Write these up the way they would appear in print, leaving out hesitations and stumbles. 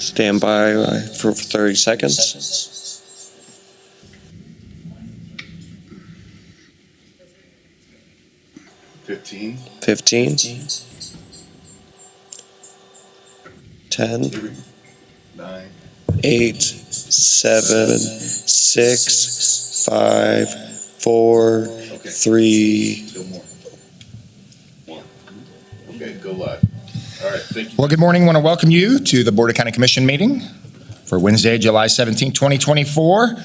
Stand by for 30 seconds. 15. 10, 9. 8, 7, 6, 5, 4, 3. Still more. 1. Okay, go live. All right, thank you. Well, good morning. I want to welcome you to the Board of County Commission meeting for Wednesday, July 17, 2024.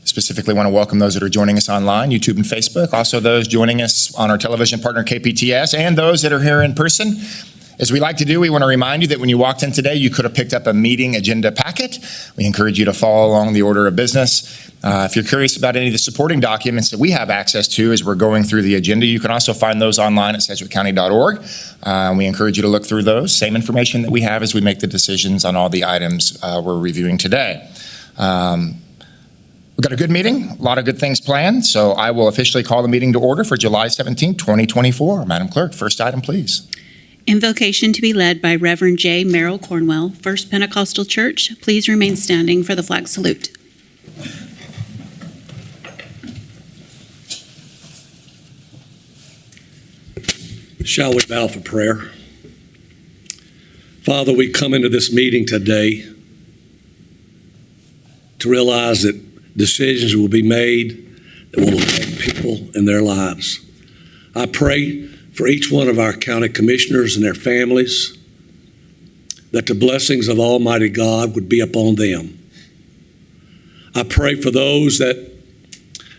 Specifically want to welcome those that are joining us online, YouTube and Facebook, also those joining us on our television partner KPTS, and those that are here in person. As we like to do, we want to remind you that when you walked in today, you could have picked up a meeting agenda packet. We encourage you to follow along the order of business. If you're curious about any of the supporting documents that we have access to as we're going through the agenda, you can also find those online at sedgwickcounty.org. We encourage you to look through those, same information that we have as we make the decisions on all the items we're reviewing today. We've got a good meeting, a lot of good things planned, so I will officially call the meeting to order for July 17, 2024. Madam Clerk, first item, please. Invocation to be led by Reverend J. Merrill Cornwell, First Pentecostal Church. Please remain standing for the flag salute. Shall we bow for prayer? Father, we come into this meeting today to realize that decisions will be made that will affect people in their lives. I pray for each one of our county commissioners and their families that the blessings of Almighty God would be upon them. I pray for those that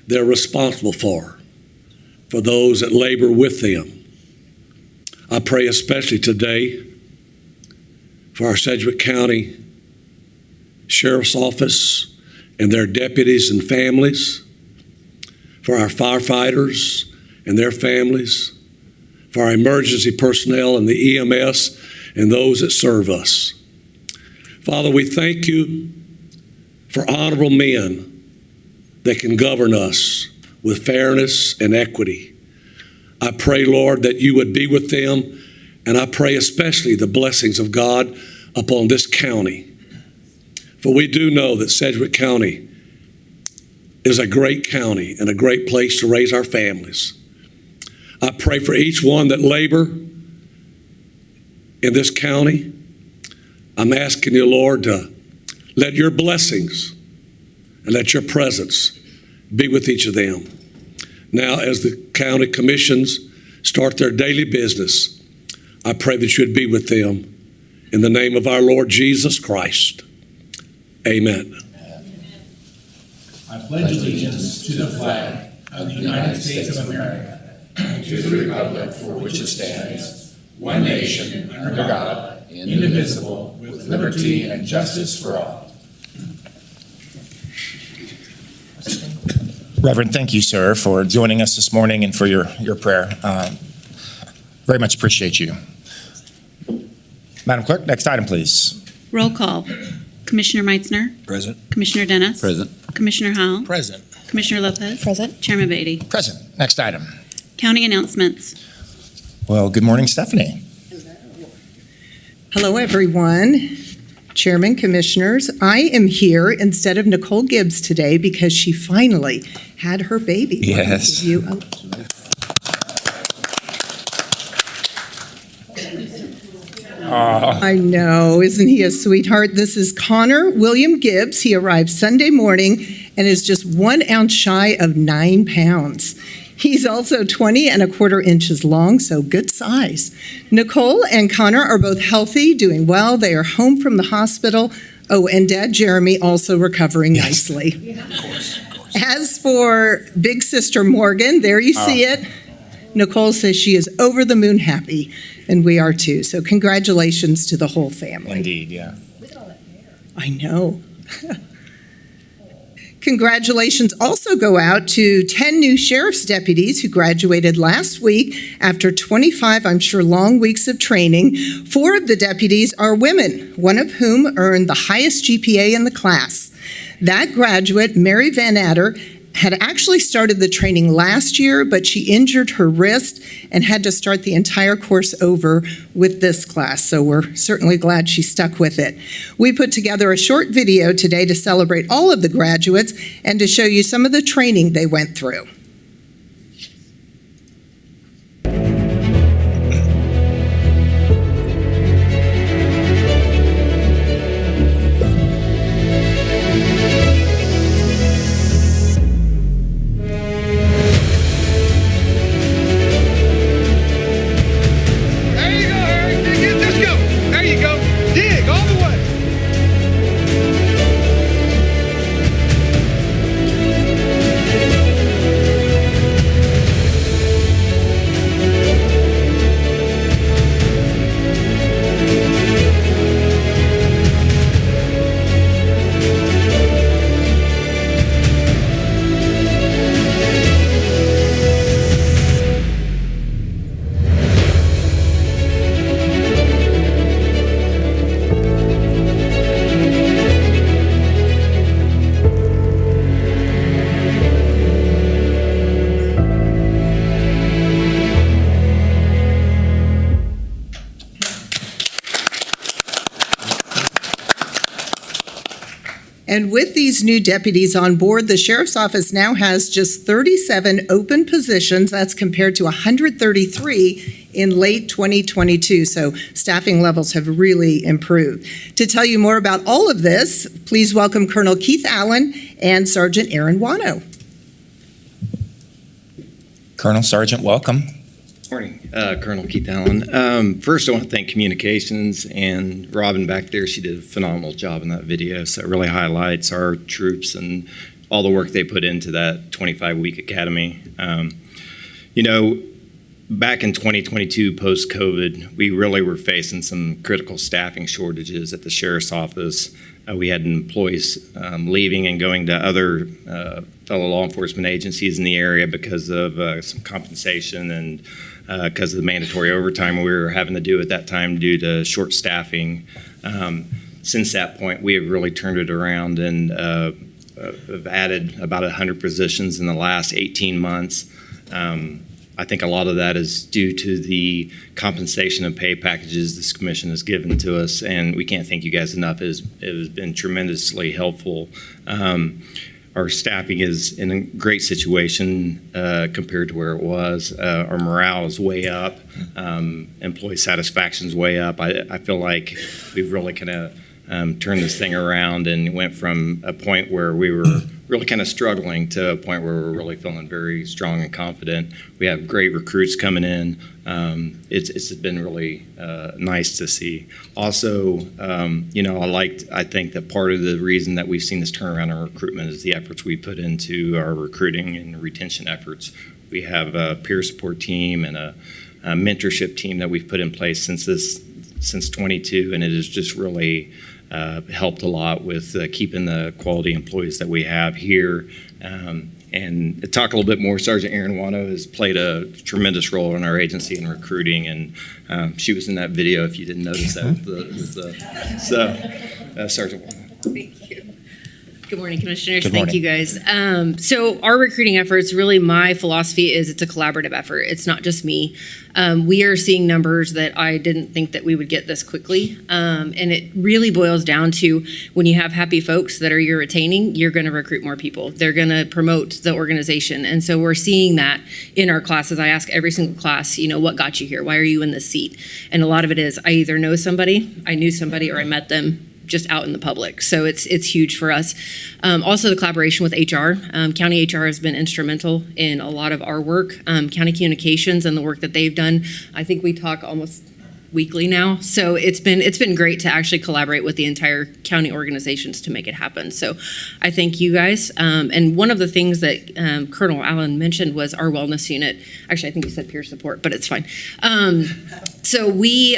they're responsible for those that labor with them. I pray especially today for our Sedgwick County Sheriff's Office and their deputies and families, for our firefighters and their families, for our emergency personnel and the EMS and those that serve us. Father, we thank you for honorable men that can govern us with fairness and equity. I pray, Lord, that you would be with them, and I pray especially the blessings of God upon this county. For we do know that Sedgwick County is a great county and a great place to raise our families. I pray for each one that labor in this county. I'm asking you, Lord, to let your blessings and let your presence be with each of them. Now, as the county commissions start their daily business, I pray that you would be with them. In the name of our Lord Jesus Christ. Amen. I pledge allegiance to the flag of the United States of America and to the republic for which it stands, one nation, under God, indivisible, with liberty and justice for all. Reverend, thank you, sir, for joining us this morning and for your prayer. Very much appreciate you. Madam Clerk, next item, please. Roll call. Commissioner Meitzner. Present. Commissioner Dennis. Present. Commissioner Howell. Present. Commissioner Lopez. Present. Chairman Beatty. Present. Next item. County announcements. Well, good morning, Stephanie. Hello, everyone. Chairman, Commissioners, I am here instead of Nicole Gibbs today because she finally had her baby. Yes. I know, isn't he a sweetheart? This is Connor William Gibbs. He arrived Sunday morning and is just 1 ounce shy of 9 pounds. He's also 20 1/4 inches long, so good size. Nicole and Connor are both healthy, doing well. They are home from the hospital. Oh, and Dad Jeremy also recovering nicely. Yeah, of course. As for big sister Morgan, there you see it. Nicole says she is over the moon happy, and we are too. So congratulations to the whole family. Indeed, yeah. I know. Congratulations also go out to 10 new sheriff's deputies who graduated last week after 25, I'm sure, long weeks of training. 4 of the deputies are women, one of whom earned the highest GPA in the class. That graduate, Mary Van Adder, had actually started the training last year, but she injured her wrist and had to start the entire course over with this class. So we're certainly glad she stuck with it. We put together a short video today to celebrate all of the graduates and to show you some of the training they went through. And with these new deputies on board, the Sheriff's Office now has just 37 open positions. That's compared to 133 in late 2022. So staffing levels have really improved. To tell you more about all of this, please welcome Colonel Keith Allen and Sergeant Aaron Wano. Colonel, Sergeant, welcome. Morning, Colonel Keith Allen. First, I want to thank Communications and Robin back there. She did a phenomenal job in that video, so it really highlights our troops and all the work they put into that 25-week academy. You know, back in 2022, post-COVID, we really were facing some critical staffing shortages at the Sheriff's Office. We had employees leaving and going to other fellow law enforcement agencies in the area because of some compensation and because of the mandatory overtime we were having to do at that time due to short staffing. Since that point, we have really turned it around and have added about 100 positions in the last 18 months. I think a lot of that is due to the compensation and pay packages this commission has given to us, and we can't thank you guys enough. It has been tremendously helpful. Our staffing is in a great situation compared to where it was. Our morale is way up. Employee satisfaction is way up. I feel like we've really kind of turned this thing around and went from a point where we were really kind of struggling to a point where we're really feeling very strong and confident. We have great recruits coming in. It's been really nice to see. Also, you know, I think that part of the reason that we've seen this turnaround in recruitment is the efforts we put into our recruiting and retention efforts. We have a peer support team and a mentorship team that we've put in place since 22, and it has just really helped a lot with keeping the quality employees that we have here. And to talk a little bit more, Sergeant Aaron Wano has played a tremendous role in our agency in recruiting, and she was in that video, if you didn't notice that. Sergeant Wano. Thank you. Good morning, Commissioners. Good morning. Thank you, guys. So our recruiting efforts, really my philosophy is it's a collaborative effort. It's not just me. We are seeing numbers that I didn't think that we would get this quickly. And it really boils down to when you have happy folks that you're retaining, you're going to recruit more people. They're going to promote the organization. And so we're seeing that in our classes. I ask every single class, you know, what got you here? Why are you in this seat? And a lot of it is I either know somebody, I knew somebody, or I met them just out in the public. So it's huge for us. Also the collaboration with HR. County HR has been instrumental in a lot of our work. County Communications and the work that they've done. I think we talk almost weekly now. So it's been great to actually collaborate with the entire county organizations to make it happen. So I thank you guys. And one of the things that Colonel Allen mentioned was our wellness unit. Actually, I think you said peer support, but it's fine. So we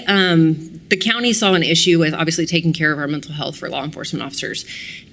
the county saw an issue with obviously taking care of our mental health for law enforcement officers.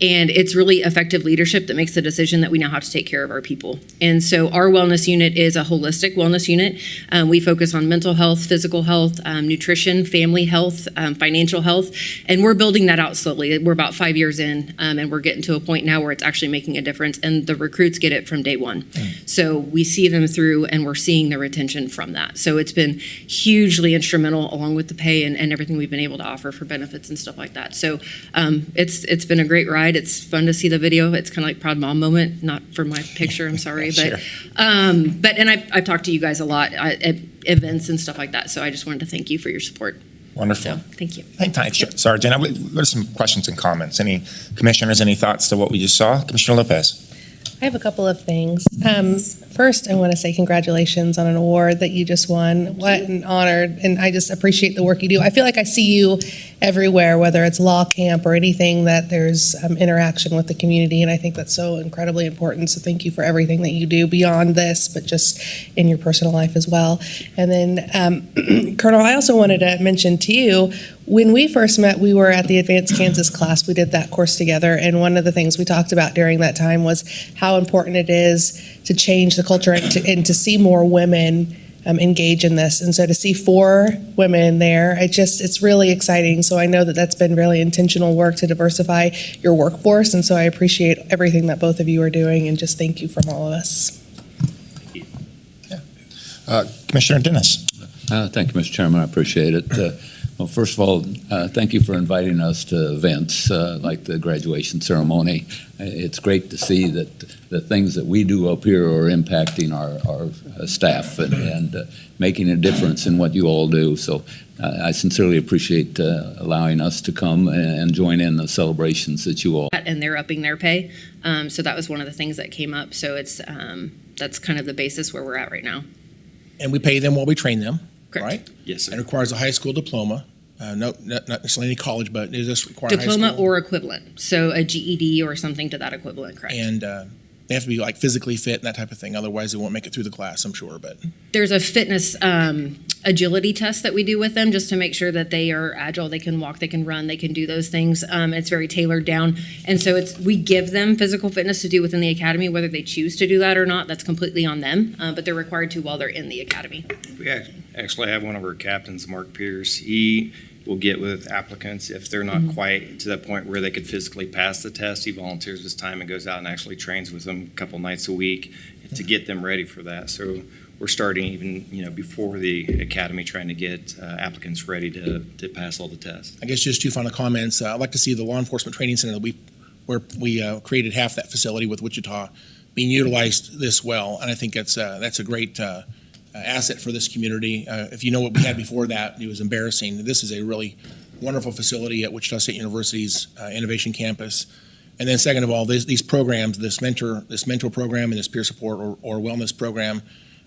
And it's really effective leadership that makes the decision that we now have to take care of our people. And so our wellness unit is a holistic wellness unit. We focus on mental health, physical health, nutrition, family health, financial health, and we're building that out slowly. We're about 5 years in, and we're getting to a point now where it's actually making a difference, and the recruits get it from day one. So we see them through, and we're seeing the retention from that. So it's been hugely instrumental, along with the pay and everything we've been able to offer for benefits and stuff like that. So it's been a great ride. It's fun to see the video. It's kind of like proud mom moment, not for my picture, I'm sorry. Sure. But I've talked to you guys a lot at events and stuff like that, so I just wanted to thank you for your support. Wonderful. So, thank you. Thanks, Sergeant. What are some questions and comments? Any commissioners, any thoughts to what we just saw? Commissioner Lopez. I have a couple of things. First, I want to say congratulations on an award that you just won. What an honor, and I just appreciate the work you do. I feel like I see you everywhere, whether it's law camp or anything that there's interaction with the community, and I think that's so incredibly important. So thank you for everything that you do beyond this, but just in your personal life as well. And then, Colonel, I also wanted to mention to you, when we first met, we were at the Advanced Kansas class. We did that course together, and one of the things we talked about during that time was how important it is to change the culture and to see more women engage in this. And so to see 4 women there, it's really exciting. So I know that that's been really intentional work to diversify your workforce, and so I appreciate everything that both of you are doing, and just thank you from all of us. Commissioner Dennis. Thank you, Mr. Chairman. I appreciate it. Well, first of all, thank you for inviting us to events like the graduation ceremony. It's great to see that the things that we do up here are impacting our staff and making a difference in what you all do. So I sincerely appreciate allowing us to come and join in the celebrations that you all. And they're upping their pay. So that was one of the things that came up. So it's that's kind of the basis where we're at right now. And we pay them while we train them, Correct. right? Yes, sir. It requires a high school diploma. Not necessarily any college, but it does require high Diploma school. or equivalent. So a GED or something to that equivalent, correct? And they have to be like physically fit and that type of thing. Otherwise, they won't make it through the class, I'm sure. But There's a fitness agility test that we do with them just to make sure that they are agile, they can walk, they can run, they can do those things. It's very tailored down. And so we give them physical fitness to do within the academy, whether they choose to do that or not, that's completely on them, but they're required to while they're in the academy. We actually have one of our captains, Mark Pierce. He will get with applicants if they're not quite to that point where they could physically pass the test. He volunteers his time and goes out and actually trains with them a couple nights a week to get them ready for that. So we're starting even before the academy, trying to get applicants ready to pass all the tests. I guess just 2 final comments. I'd like to see the law enforcement training center that where we created half that facility with Wichita being utilized this well, and I think that's a great asset for this community. If you know what we had before that, it was embarrassing. This is a really wonderful facility at Wichita State University's Innovation Campus. And then second of all, these programs, this mentor program and this peer support or wellness program,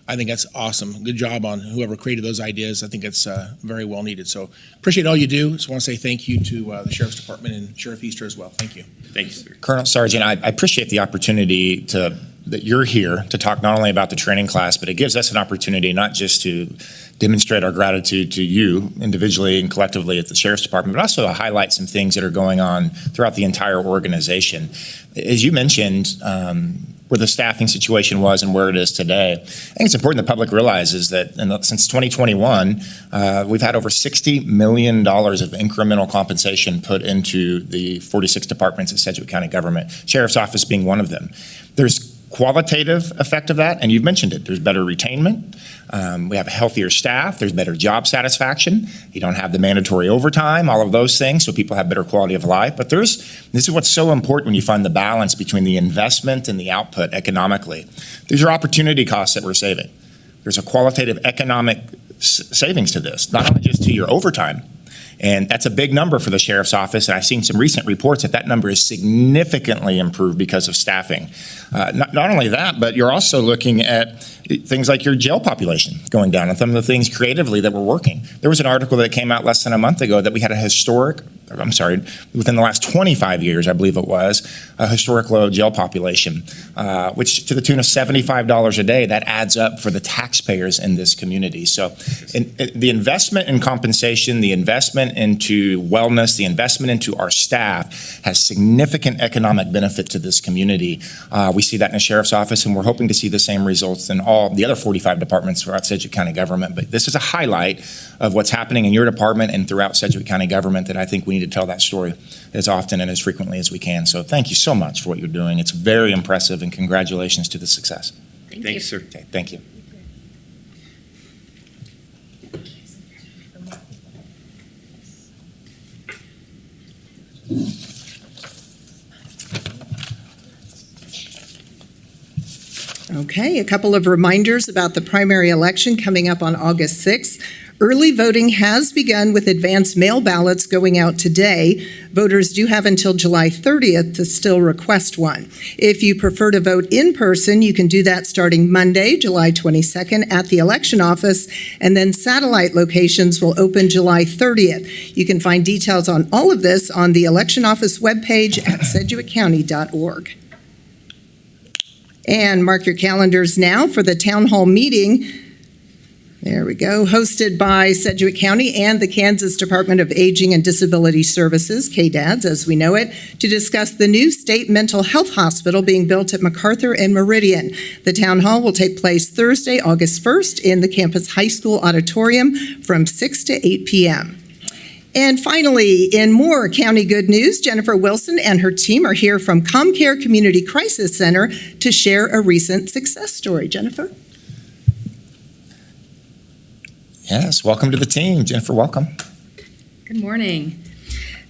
I think that's awesome. Good job on whoever created those ideas. I think it's very well needed. So appreciate all you do. Just want to say thank you to the Sheriff's Department and Sheriff Easter as well. Thank you. Thank you, sir. Colonel, Sergeant, I appreciate the opportunity that you're here to talk not only about the training class, but it gives us an opportunity not just to demonstrate our gratitude to you individually and collectively at the Sheriff's Department, but also to highlight some things that are going on throughout the entire organization. As you mentioned, where the staffing situation was and where it is today, I think it's important the public realizes that since 2021, we've had over $60 million of incremental compensation put into the 46 departments at Sedgwick County government, Sheriff's Office being one of them. There's qualitative effect of that, and you've mentioned it. There's better retainment. We have a healthier staff. There's better job satisfaction. You don't have the mandatory overtime, all of those things, so people have better quality of life. But this is what's so important when you find the balance between the investment and the output economically. These are opportunity costs that we're saving. There's a qualitative economic savings to this, not only just to your overtime. And that's a big number for the Sheriff's Office, and I've seen some recent reports that number is significantly improved because of staffing. Not only that, but you're also looking at things like your jail population going down and some of the things creatively that we're working. There was an article that came out less than a month ago that we had a historic within the last 25 years, I believe it was, a historic low jail population, which to the tune of $75 a day, that adds up for the taxpayers in this community. So the investment in compensation, the investment into wellness, the investment into our staff has significant economic benefit to this community. We see that in the sheriff's office, and we're hoping to see the same results in all the other 45 departments throughout Sedgwick County government. But this is a highlight of what's happening in your department and throughout Sedgwick County government that I think we need to tell that story as often and as frequently as we can. So thank you so much for what you're doing. It's very impressive, and congratulations to the success. Thanks, sir. Okay, thank you. Okay, a couple of reminders about the primary election coming up on August 6th. Early voting has begun with advanced mail ballots going out today. Voters do have until July 30th to still request one. If you prefer to vote in person, you can do that starting Monday, July 22nd at the election office, and then satellite locations will open July 30th. You can find details on all of this on the election office webpage at sedgwickcounty.org. And mark your calendars now for the town hall meeting. There we go, hosted by Sedgwick County and the Kansas Department of Aging and Disability Services, KDADS as we know it, to discuss the new state mental health hospital being built at MacArthur and Meridian. The town hall will take place Thursday, August 1st in the campus high school auditorium from 6 to 8 p.m. And finally, in more county good news, Jennifer Wilson and her team are here from ComCare Community Crisis Center to share a recent success story. Jennifer? Yes, welcome to the team. Jennifer, welcome. Good morning.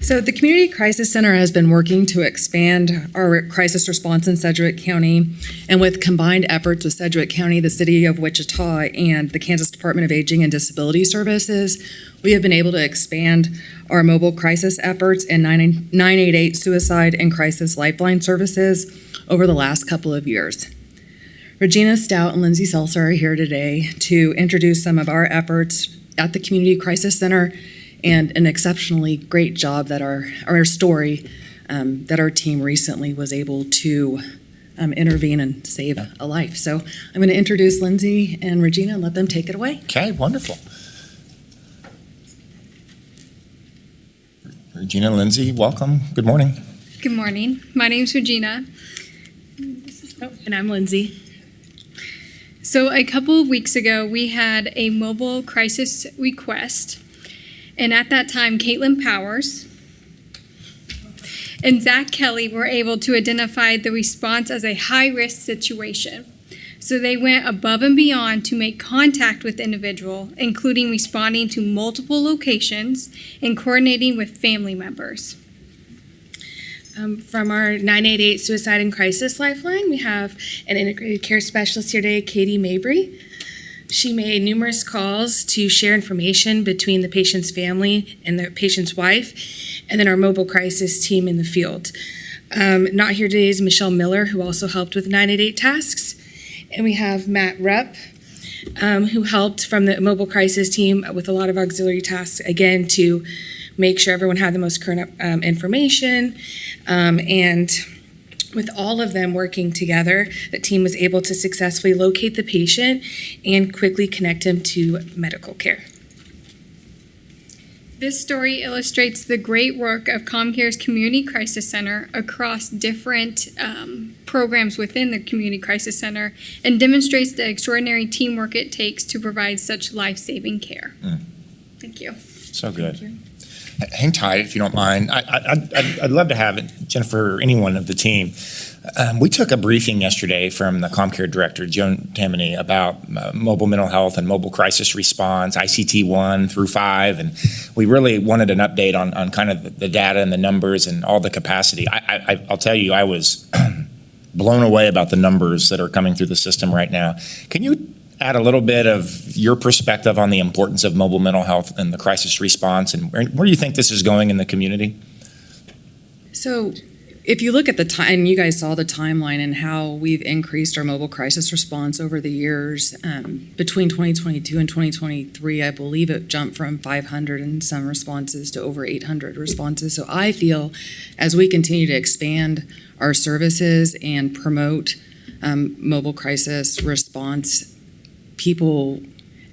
So the Community Crisis Center has been working to expand our crisis response in Sedgwick County, and with combined efforts with Sedgwick County, the City of Wichita, and the Kansas Department of Aging and Disability Services, we have been able to expand our mobile crisis efforts and 988 suicide and crisis lifeline services over the last couple of years. Regina Stout and Lindsay Seltzer are here today to introduce some of our efforts at the Community Crisis Center and an exceptionally great job that our story that our team recently was able to intervene and save a life. So I'm going to introduce Lindsay and Regina and let them take it away. Okay, wonderful. Regina and Lindsay, welcome. Good morning. Good morning. My name's Regina. And I'm Lindsay. So a couple of weeks ago, we had a mobile crisis request. And at that time, Caitlin Powers and Zach Kelly were able to identify the response as a high-risk situation. So they went above and beyond to make contact with the individual, including responding to multiple locations and coordinating with family members. From our 988 Suicide and Crisis Lifeline, we have an integrated care specialist here today, Katie Mabry. She made numerous calls to share information between the patient's family and the patient's wife, and then our mobile crisis team in the field. Not here today is Michelle Miller, who also helped with 988 tasks. And we have Matt Rupp, who helped from the mobile crisis team with a lot of auxiliary tasks, again, to make sure everyone had the most current information. And with all of them working together, the team was able to successfully locate the patient and quickly connect him to medical care. This story illustrates the great work of ComCare's Community Crisis Center across different programs within the Community Crisis Center and demonstrates the extraordinary teamwork it takes to provide such life-saving care. Thank you. So good. Hang tight if you don't mind. I'd love to have Jennifer or anyone of the team. We took a briefing yesterday from the ComCare director, Joan Tammany, about mobile mental health and mobile crisis response, ICT 1 through 5, and we really wanted an update on kind of the data and the numbers and all the capacity. I'll tell you, I was blown away about the numbers that are coming through the system right now. Can you add a little bit of your perspective on the importance of mobile mental health and the crisis response, and where do you think this is going in the community? So if you look at the time, and you guys saw the timeline and how we've increased our mobile crisis response over the years, between 2022 and 2023, I believe it jumped from 500 and some responses to over 800 responses. So I feel as we continue to expand our services and promote mobile crisis response, people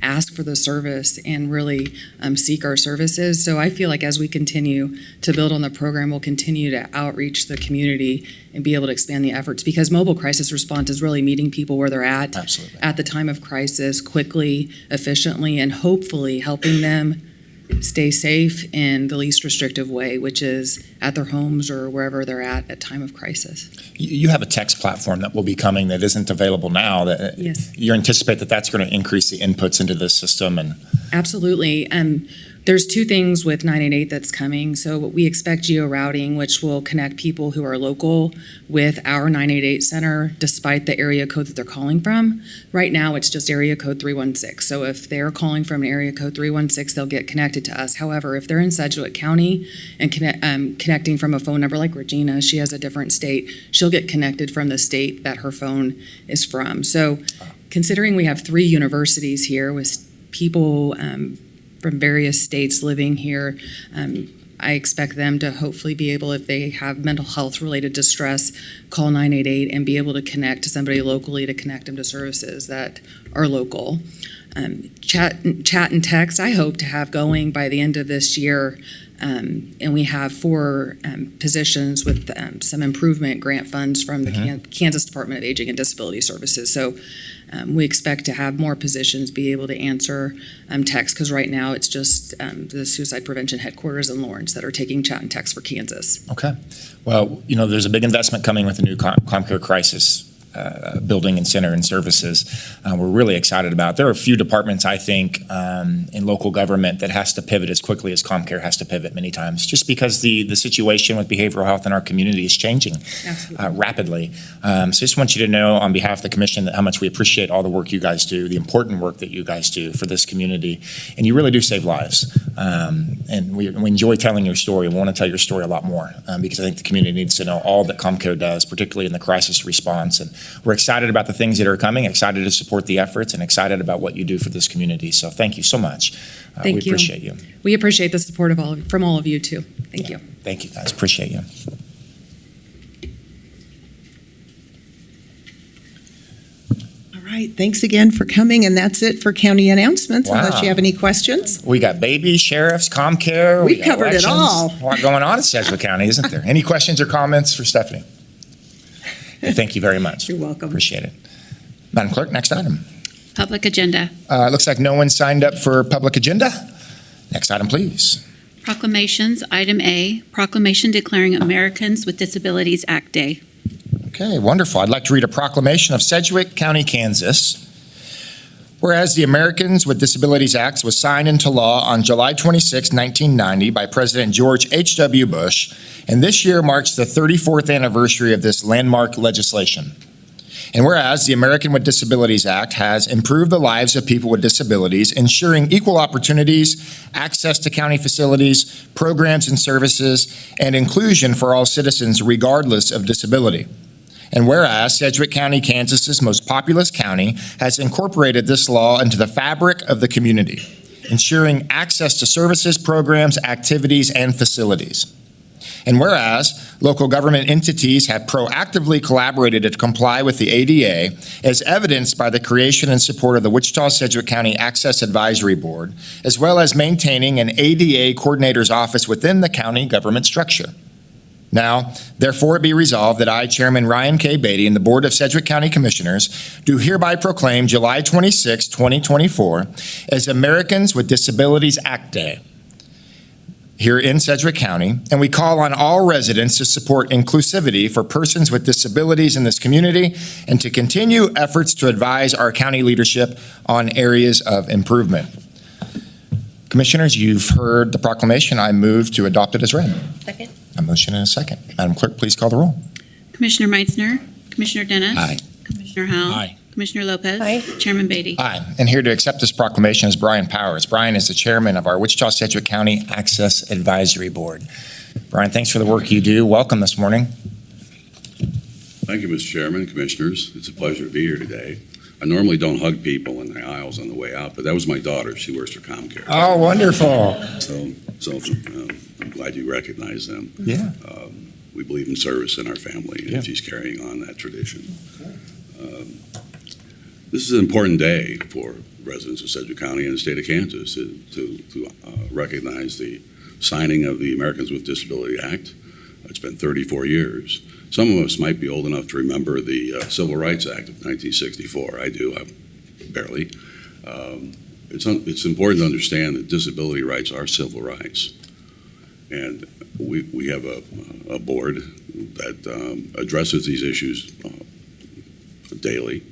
ask for the service and really seek our services. So I feel like as we continue to build on the program, we'll continue to outreach the community and be able to expand the efforts, because mobile crisis response is really meeting people where they're at. Absolutely. At the time of crisis, quickly, efficiently, and hopefully helping them stay safe in the least restrictive way, which is at their homes or wherever they're at time of crisis. You have a text platform that will be coming that isn't available now. That Yes. You anticipate that that's going to increase the inputs into the system and. Absolutely. There's two things with 988 that's coming. So we expect geo-routing, which will connect people who are local with our 988 center, despite the area code that they're calling from. Right now, it's just area code 316. So if they're calling from an area code 316, they'll get connected to us. However, if they're in Sedgwick County and connecting from a phone number like Regina, she has a different state, she'll get connected from the state that her phone is from. So considering we have 3 universities here with people from various states living here, I expect them to hopefully be able, if they have mental health related distress, call 988 and be able to connect to somebody locally to connect them to services that are local. Chat and text, I hope to have going by the end of this year. And we have 4 positions with some improvement grant funds from the Kansas Department of Aging and Disability Services. So we expect to have more positions be able to answer text, because right now it's just the Suicide Prevention Headquarters in Lawrence that are taking chat and text for Kansas. Okay. Well, there's a big investment coming with the new ComCare Crisis building and center and services. We're really excited about. There are a few departments, I think, in local government that has to pivot as quickly as ComCare has to pivot many times, just because the situation with behavioral health in our community is changing rapidly. So I just want you to know on behalf of the commission that how much we appreciate all the work you guys do, the important work that you guys do for this community, and you really do save lives. And we enjoy telling your story. We want to tell your story a lot more because I think the community needs to know all that ComCare does, particularly in the crisis response. And we're excited about the things that are coming, excited to support the efforts, and excited about what you do for this community. So thank you so much. Thank you. We appreciate you. We appreciate the support from all of you too. Thank you. Thank you, guys. Appreciate you. All right, thanks again for coming, and that's it for county announcements, unless you have any questions. We got babies, sheriffs, ComCare. We've covered it all. A lot going on in Sedgwick County, isn't there? Any questions or comments for Stephanie? Hey, thank you very much. You're welcome. Appreciate it. Madam Clerk, next item. Public agenda. It looks like no one signed up for public agenda. Next item, please. Proclamations. Item A, proclamation declaring Americans with Disabilities Act Day. Okay, wonderful. I'd like to read a proclamation of Sedgwick County, Kansas. Whereas the Americans with Disabilities Act was signed into law on July 26, 1990 by President George H.W. Bush, and this year marks the 34th anniversary of this landmark legislation. And whereas the American with Disabilities Act has improved the lives of people with disabilities, ensuring equal opportunities, access to county facilities, programs and services, and inclusion for all citizens regardless of disability. And whereas Sedgwick County, Kansas's most populous county, has incorporated this law into the fabric of the community, ensuring access to services, programs, activities, and facilities. And whereas local government entities have proactively collaborated to comply with the ADA, as evidenced by the creation and support of the Wichita-Sedgwick County Access Advisory Board, as well as maintaining an ADA coordinator's office within the county government structure. Now, therefore it be resolved that I, Chairman Ryan K. Beatty, and the Board of Sedgwick County Commissioners do hereby proclaim July 26, 2024 as Americans with Disabilities Act Day here in Sedgwick County, and we call on all residents to support inclusivity for persons with disabilities in this community and to continue efforts to advise our county leadership on areas of improvement. Commissioners, you've heard the proclamation. I move to adopt it as read. Second. A motion and a second. Madam Clerk, please call the roll. Commissioner Meitzner. Commissioner Dennis. Aye. Commissioner Howell. Aye. Commissioner Lopez. Aye. Chairman Beatty. Aye. And here to accept this proclamation is Brian Powers. Brian is the chairman of our Wichita-Sedgwick County Access Advisory Board. Brian, thanks for the work you do. Welcome this morning. Thank you, Mr. Chairman, Commissioners. It's a pleasure to be here today. I normally don't hug people in the aisles on the way out, but that was my daughter. She works for ComCare. Oh, wonderful. So I'm glad you recognize them. Yeah. We believe in service in our family, and Yeah. she's carrying on that tradition. This is an important day for residents of Sedgwick County and the state of Kansas to recognize the signing of the Americans with Disability Act. It's been 34 years. Some of us might be old enough to remember the Civil Rights Act of 1964. I do, barely. It's important to understand that disability rights are civil rights. And we have a board that addresses these issues daily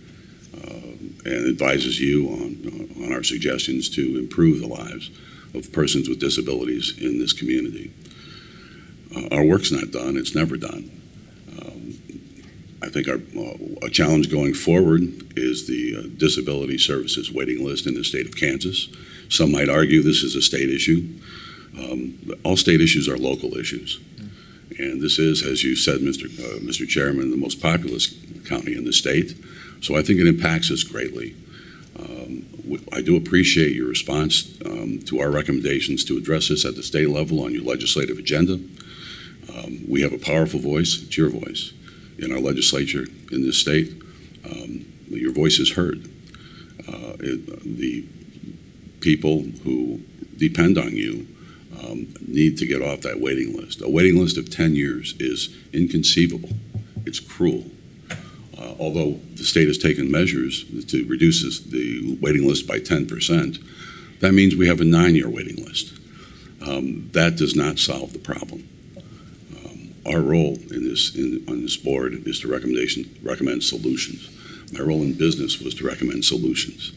and advises you on our suggestions to improve the lives of persons with disabilities in this community. Our work's not done. It's never done. I think a challenge going forward is the disability services waiting list in the state of Kansas. Some might argue this is a state issue. All state issues are local issues. And this is, as you said, Mr. Chairman, the most populous county in the state. So I think it impacts us greatly. I do appreciate your response to our recommendations to address this at the state level on your legislative agenda. We have a powerful voice. It's your voice in our legislature in this state. Your voice is heard. The people who depend on you need to get off that waiting list. A waiting list of 10 years is inconceivable. It's cruel. Although the state has taken measures to reduce the waiting list by 10%, that means we have a 9-year waiting list. That does not solve the problem. Our role on this board is to recommend solutions. My role in business was to recommend solutions.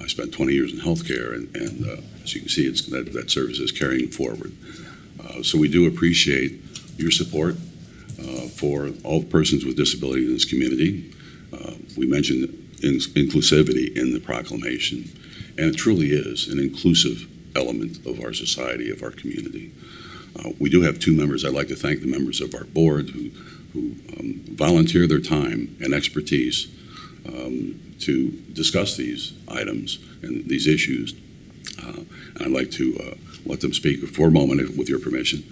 I spent 20 years in healthcare, and as you can see, that service is carrying forward. So we do appreciate your support for all persons with disability in this community. We mentioned inclusivity in the proclamation, and it truly is an inclusive element of our society, of our community. We do have 2 members. I'd like to thank the members of our board who volunteer their time and expertise to discuss these items and these issues. And I'd like to let them speak for a moment, with your permission,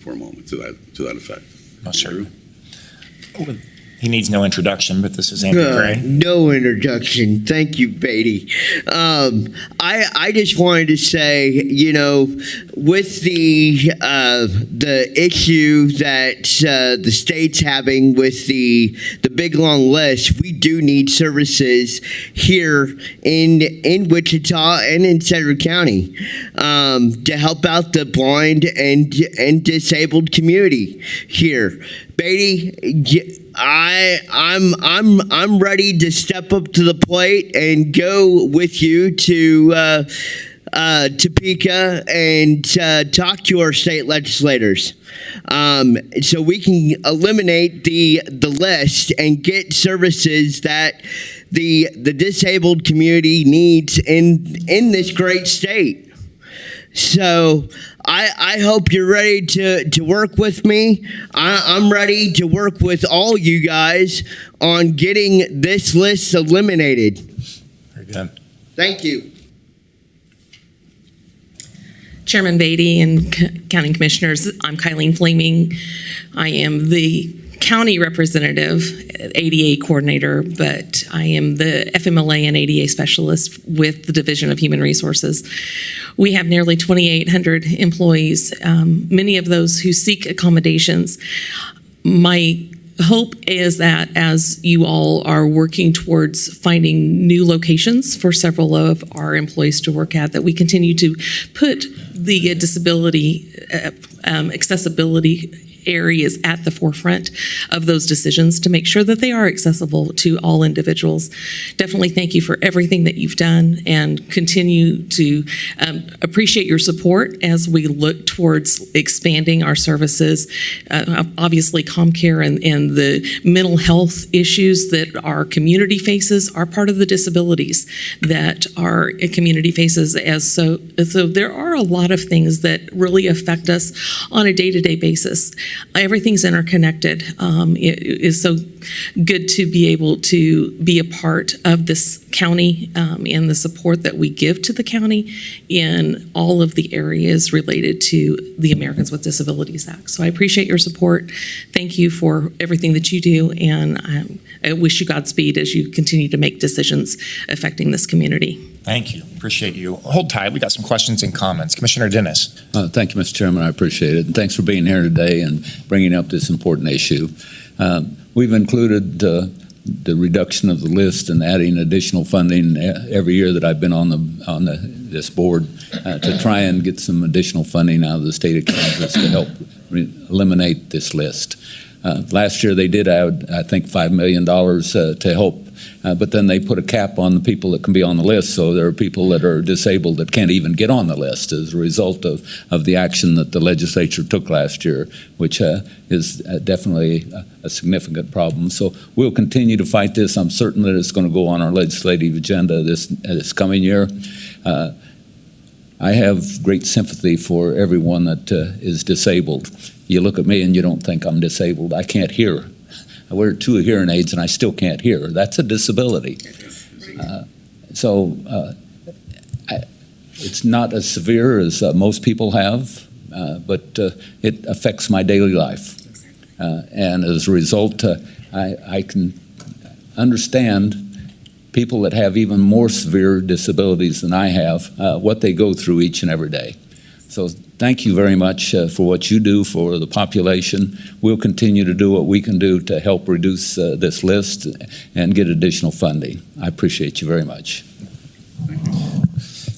for a moment to that effect. Oh, sure. He needs no introduction, but this is Andy Gray. No introduction. Thank you, Beatty. I just wanted to say, with the issue that the state's having with the big long list, we do need services here in Wichita and in Sedgwick County to help out the blind and disabled community here. Beatty, I'm ready to step up to the plate and go with you to Topeka and talk to our state legislators, so we can eliminate the list and get services that the disabled community needs in this great state. So I hope you're ready to work with me. I'm ready to work with all you guys on getting this list eliminated. Very good. Thank you. Chairman Beatty and County Commissioners, I'm Kylene Flaming. I am the county representative, ADA coordinator, but I am the FMLA and ADA specialist with the Division of Human Resources. We have nearly 2,800 employees, many of those who seek accommodations. My hope is that as you all are working towards finding new locations for several of our employees to work at, that we continue to put the disability accessibility areas at the forefront of those decisions to make sure that they are accessible to all individuals. Definitely thank you for everything that you've done, and continue to appreciate your support as we look towards expanding our services. Obviously, ComCare and the mental health issues that our community faces are part of the disabilities that our community faces. So there are a lot of things that really affect us on a day-to-day basis. everything's interconnected. It is so good to be able to be a part of this county and the support that we give to the county in all of the areas related to the Americans with Disabilities Act. So I appreciate your support. Thank you for everything that you do, and I wish you Godspeed as you continue to make decisions affecting this community. Thank you. Appreciate you. Hold tight. We got some questions and comments. Commissioner Dennis. Thank you, Mr. Chairman. I appreciate it. And thanks for being here today and bringing up this important issue. We've included the reduction of the list and adding additional funding every year that I've been on this board to try and get some additional funding out of the state of Kansas to help eliminate this list. Last year they did add, I think, $5 million to help, but then they put a cap on the people that can be on the list, so there are people that are disabled that can't even get on the list as a result of the action that the legislature took last year, which is definitely a significant problem. So we'll continue to fight this. I'm certain that it's going to go on our legislative agenda this coming year. I have great sympathy for everyone that is disabled. You look at me and you don't think I'm disabled. I can't hear. I wear 2 hearing aids and I still can't hear. That's a disability. It's not as severe as most people have, but it affects my daily life. And as a result, I can understand people that have even more severe disabilities than I have, what they go through each and every day. So thank you very much for what you do for the population. We'll continue to do what we can do to help reduce this list and get additional funding. I appreciate you very much.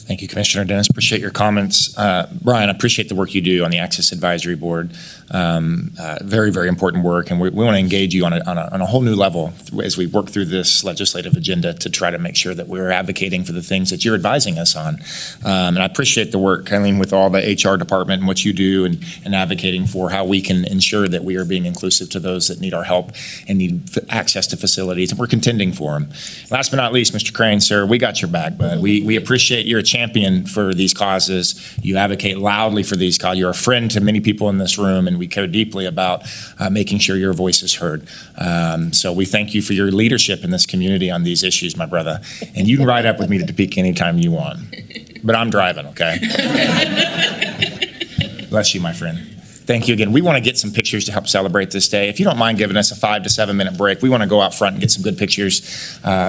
Thank you, Commissioner Dennis. Appreciate your comments. Brian, I appreciate the work you do on the Access Advisory Board. Very, very important work, and we want to engage you on a whole new level as we work through this legislative agenda to try to make sure that we're advocating for the things that you're advising us on. And I appreciate the work, Eileen, with all the HR department and what you do and advocating for how we can ensure that we are being inclusive to those that need our help and need access to facilities, and we're contending for them. Last but not least, Mr. Crane, sir, we got your back, bud. We appreciate you're a champion for these causes. You advocate loudly for these causes. You're a friend to many people in this room, and we care deeply about making sure your voice is heard. So we thank you for your leadership in this community on these issues, my brother. And you can ride up with me to Topeka anytime you want. But I'm driving, okay? Bless you, my friend. Thank you again. We want to get some pictures to help celebrate this day. If you don't mind giving us a 5 to 7 minute break, we want to go out front and get some good pictures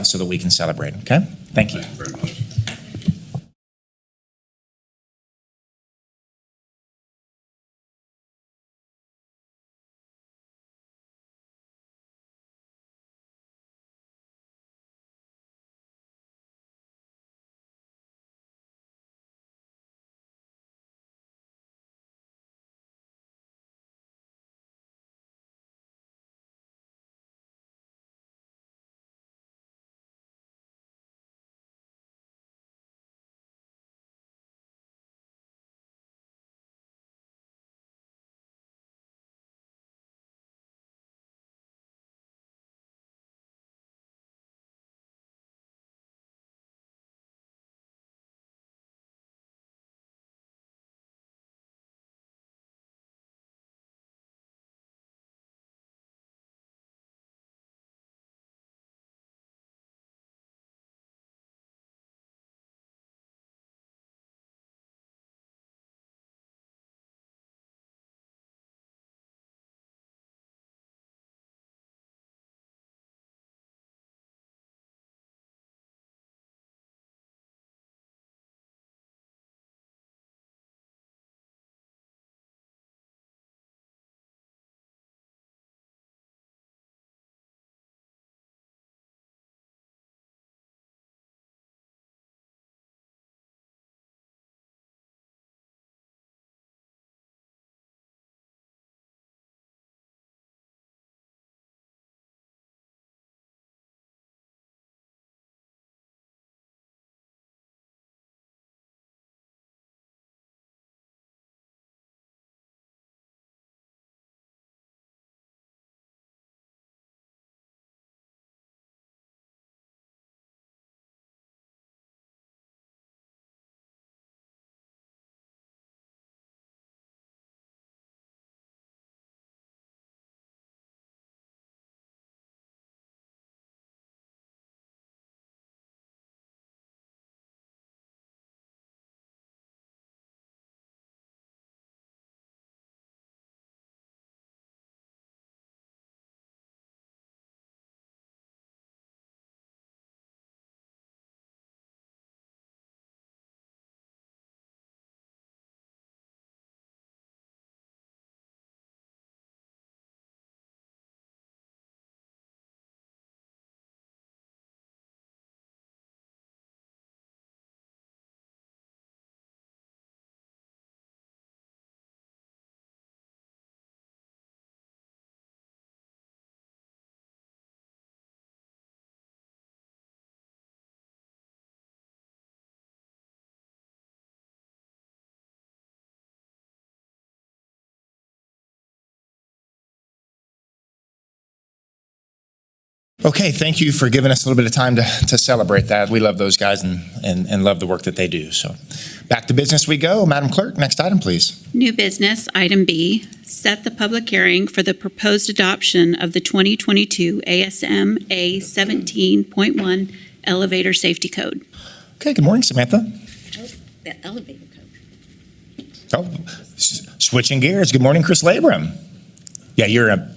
so that we can celebrate, okay? Thank you. Thank you very much. Okay, thank you for giving us a little bit of time to celebrate that. We love those guys and love the work that they do. So back to business we go. Madam Clerk, next item, please. New business, item B, set the public hearing for the proposed adoption of the 2022 ASME 17.1 Elevator Safety Code. Okay, good morning, Samantha. The elevator code. Oh, switching gears. Good morning, Chris Labram. Yeah, you're a...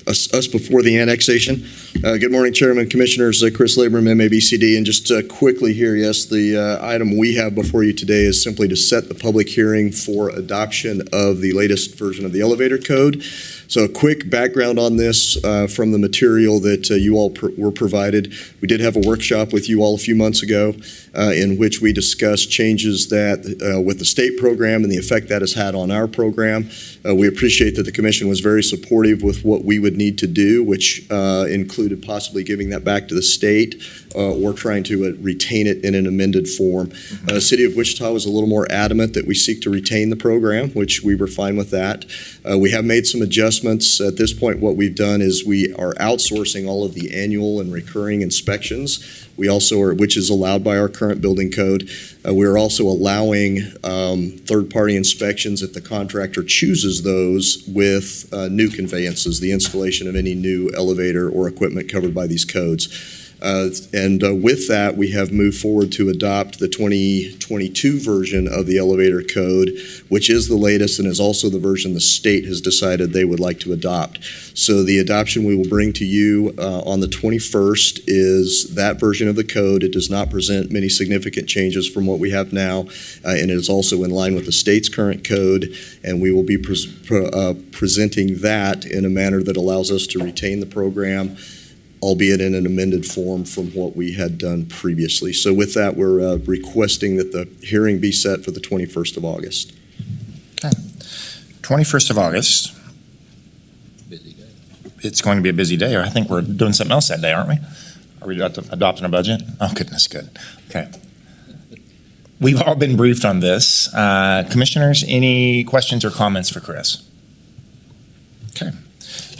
Us before the annexation. Good morning, Chairman, Commissioners, Chris Labram, MABCD. And just quickly here, yes, the item we have before you today is simply to set the public hearing for adoption of the latest version of the elevator code. So a quick background on this from the material that you all were provided. We did have a workshop with you all a few months ago in which we discussed changes that with the state program and the effect that has had on our program. We appreciate that the Commission was very supportive with what we would need to do, which included possibly giving that back to the state or trying to retain it in an amended form. The City of Wichita was a little more adamant that we seek to retain the program, which we were fine with that. We have made some adjustments. At this point, what we've done is we are outsourcing all of the annual and recurring inspections. We also are, which is allowed by our current building code. We're also allowing third-party inspections if the contractor chooses those with new conveyances, the installation of any new elevator or equipment covered by these codes. With that, we have moved forward to adopt the 2022 version of the elevator code, which is the latest and is also the version the state has decided they would like to adopt. So the adoption we will bring to you on the 21st is that version of the code. It does not present many significant changes from what we have now, and it is also in line with the state's current code, and we will be presenting that in a manner that allows us to retain the program, albeit in an amended form from what we had done previously. So with that, we're requesting that the hearing be set for the 21st of August. Okay. 21st of August. Busy day. It's going to be a busy day, or I think we're doing something else that day, aren't we? Are we adopting a budget? Oh, goodness, good. Okay. We've all been briefed on this. Commissioners, any questions or comments for Chris? Okay.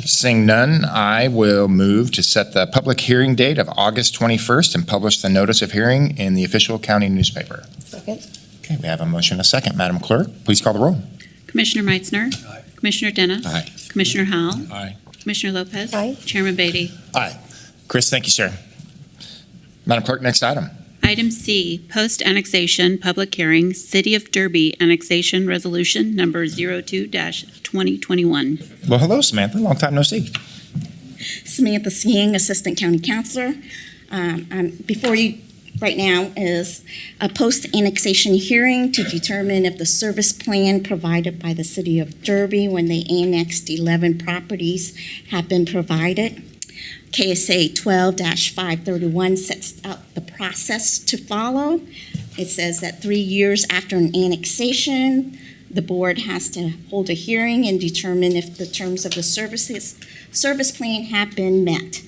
Seeing none, I will move to set the public hearing date of August 21st and publish the notice of hearing in the official county newspaper. Second. Okay, we have a motion and a second. Madam Clerk, please call the roll. Commissioner Meitzner. Aye. Commissioner Dennis. Aye. Commissioner Howell. Aye. Commissioner Lopez. Aye. Chairman Beatty. Aye. Chris, thank you, sir. Madam Clerk, next item. Item C, post-annexation public hearing, City of Derby Annexation Resolution Number 02-2021. Well, hello, Samantha. Long time no see. Samantha Seang, Assistant County Counselor. Before you right now is a post-annexation hearing to determine if the service plan provided by the City of Derby when they annexed 11 properties have been provided. KSA 12-531 sets out the process to follow. It says that 3 years after an annexation, the board has to hold a hearing and determine if the terms of the service plan have been met.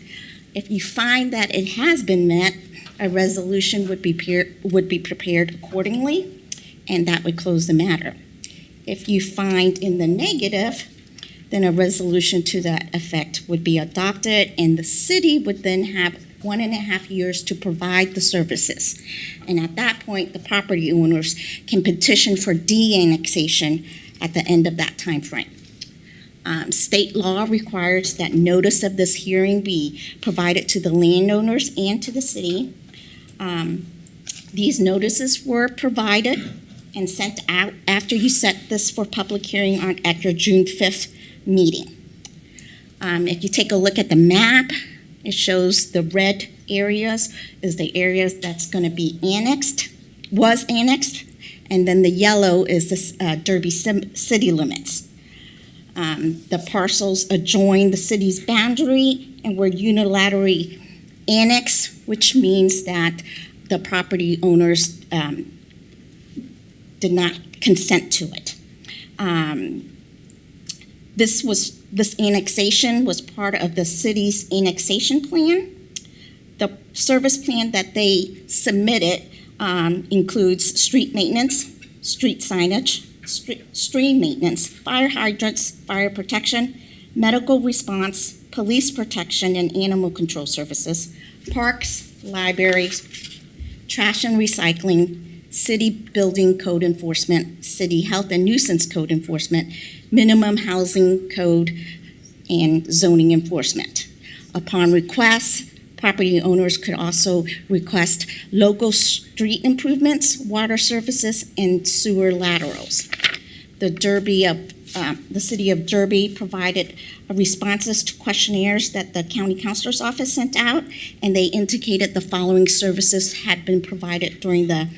If you find that it has been met, a resolution would be prepared accordingly, and that would close the matter. If you find in the negative, then a resolution to that effect would be adopted, and the city would then have 1.5 years to provide the services. And at that point, the property owners can petition for de-annexation at the end of that time frame. State law requires that notice of this hearing be provided to the landowners and to the city. These notices were provided and sent out after you set this for public hearing at your June 5th meeting. If you take a look at the map, it shows the red areas is the areas that's going to be was annexed, and then the yellow is the Derby city limits. The parcels adjoin the city's boundary and were unilaterally annexed, which means that the property owners did not consent to it. This annexation was part of the city's annexation plan. The service plan that they submitted includes street maintenance, street signage, stream maintenance, fire hydrants, fire protection, medical response, police protection and animal control services, parks, libraries, trash and recycling, city building code enforcement, city health and nuisance code enforcement, minimum housing code, and zoning enforcement. Upon request, property owners could also request local street improvements, water services, and sewer laterals. The City of Derby provided responses to questionnaires that the County Counselor's Office sent out, and they indicated the following services had been provided during the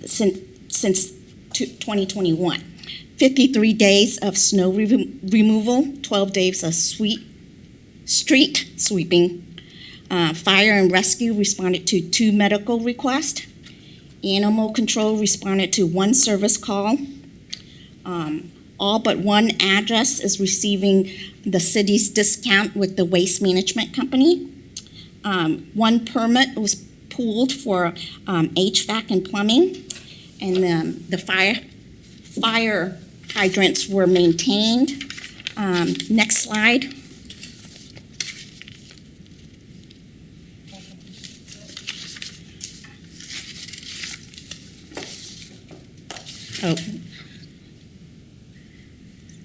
since 2021. 53 days of snow removal, 12 days of street sweeping. Fire and rescue responded to 2 medical requests. Animal control responded to 1 service call. All but 1 address is receiving the city's discount with the waste management company. 1 permit was pulled for HVAC and plumbing, and the fire hydrants were maintained. Next slide. Oh.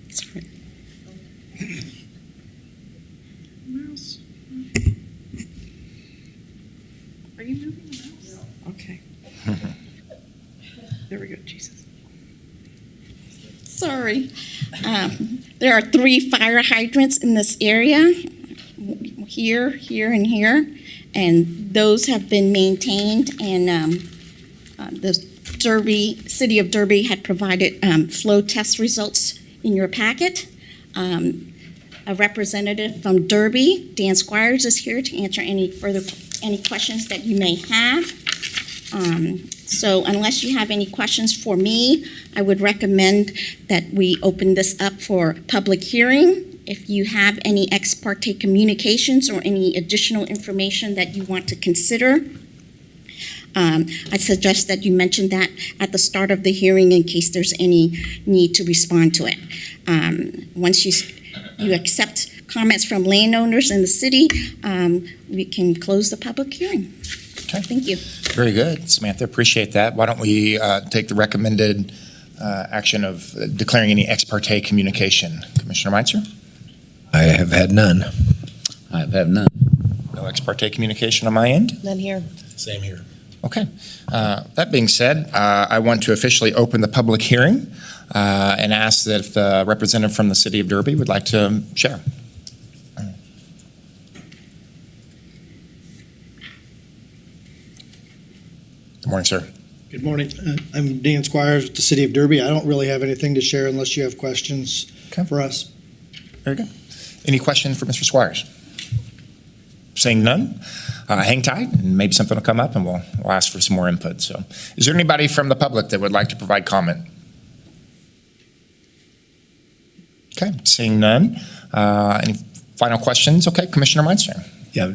Sorry. Mouse. Are you moving the mouse? Okay. There we go, Jesus. Sorry. There are 3 fire hydrants in this area, here, here, and here, and those have been maintained, and the City of Derby had provided flow test results in your packet. A representative from Derby, Dan Squires, is here to answer any questions that you may have. So unless you have any questions for me, I would recommend that we open this up for public hearing. If you have any ex parte communications or any additional information that you want to consider, I suggest that you mention that at the start of the hearing in case there's any need to respond to it. Once you accept comments from landowners in the city, we can close the public hearing. Okay. Thank you. Very good, Samantha, appreciate that. Why don't we take the recommended action of declaring any ex parte communication? Commissioner Meitzer? I have had none. I have had none. No ex parte communication on my end? None here. Same here. Okay. That being said, I want to officially open the public hearing and ask that if the representative from the City of Derby would like to share. Good morning, sir. Good morning. I'm Dan Squires with the City of Derby. I don't really have anything to share unless you have questions for us. Very good. Any questions for Mr. Squires? Seeing none, hang tight, and maybe something will come up, and we'll ask for some more input. So, is there anybody from the public that would like to provide comment? Okay, seeing none. Any final questions? Okay, Commissioner Meitzer. Yeah,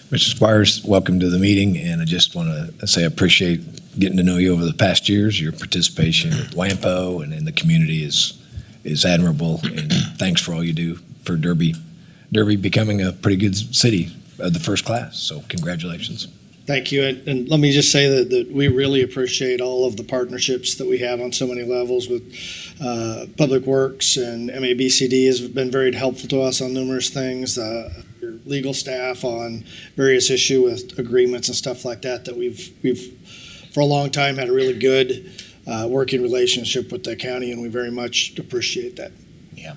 Mr. Squires, welcome to the meeting, and I just want to say I appreciate getting to know you over the past years. Your participation at WAMPO and in the community is admirable, and thanks for all you do for Derby becoming a pretty good city of the first class. So congratulations. Thank you. And let me just say that we really appreciate all of the partnerships that we have on so many levels with Public Works, and MABCD has been very helpful to us on numerous things. Your legal staff on various issues with agreements and stuff like that we've for a long time had a really good working relationship with the county, and we very much appreciate that. Yeah.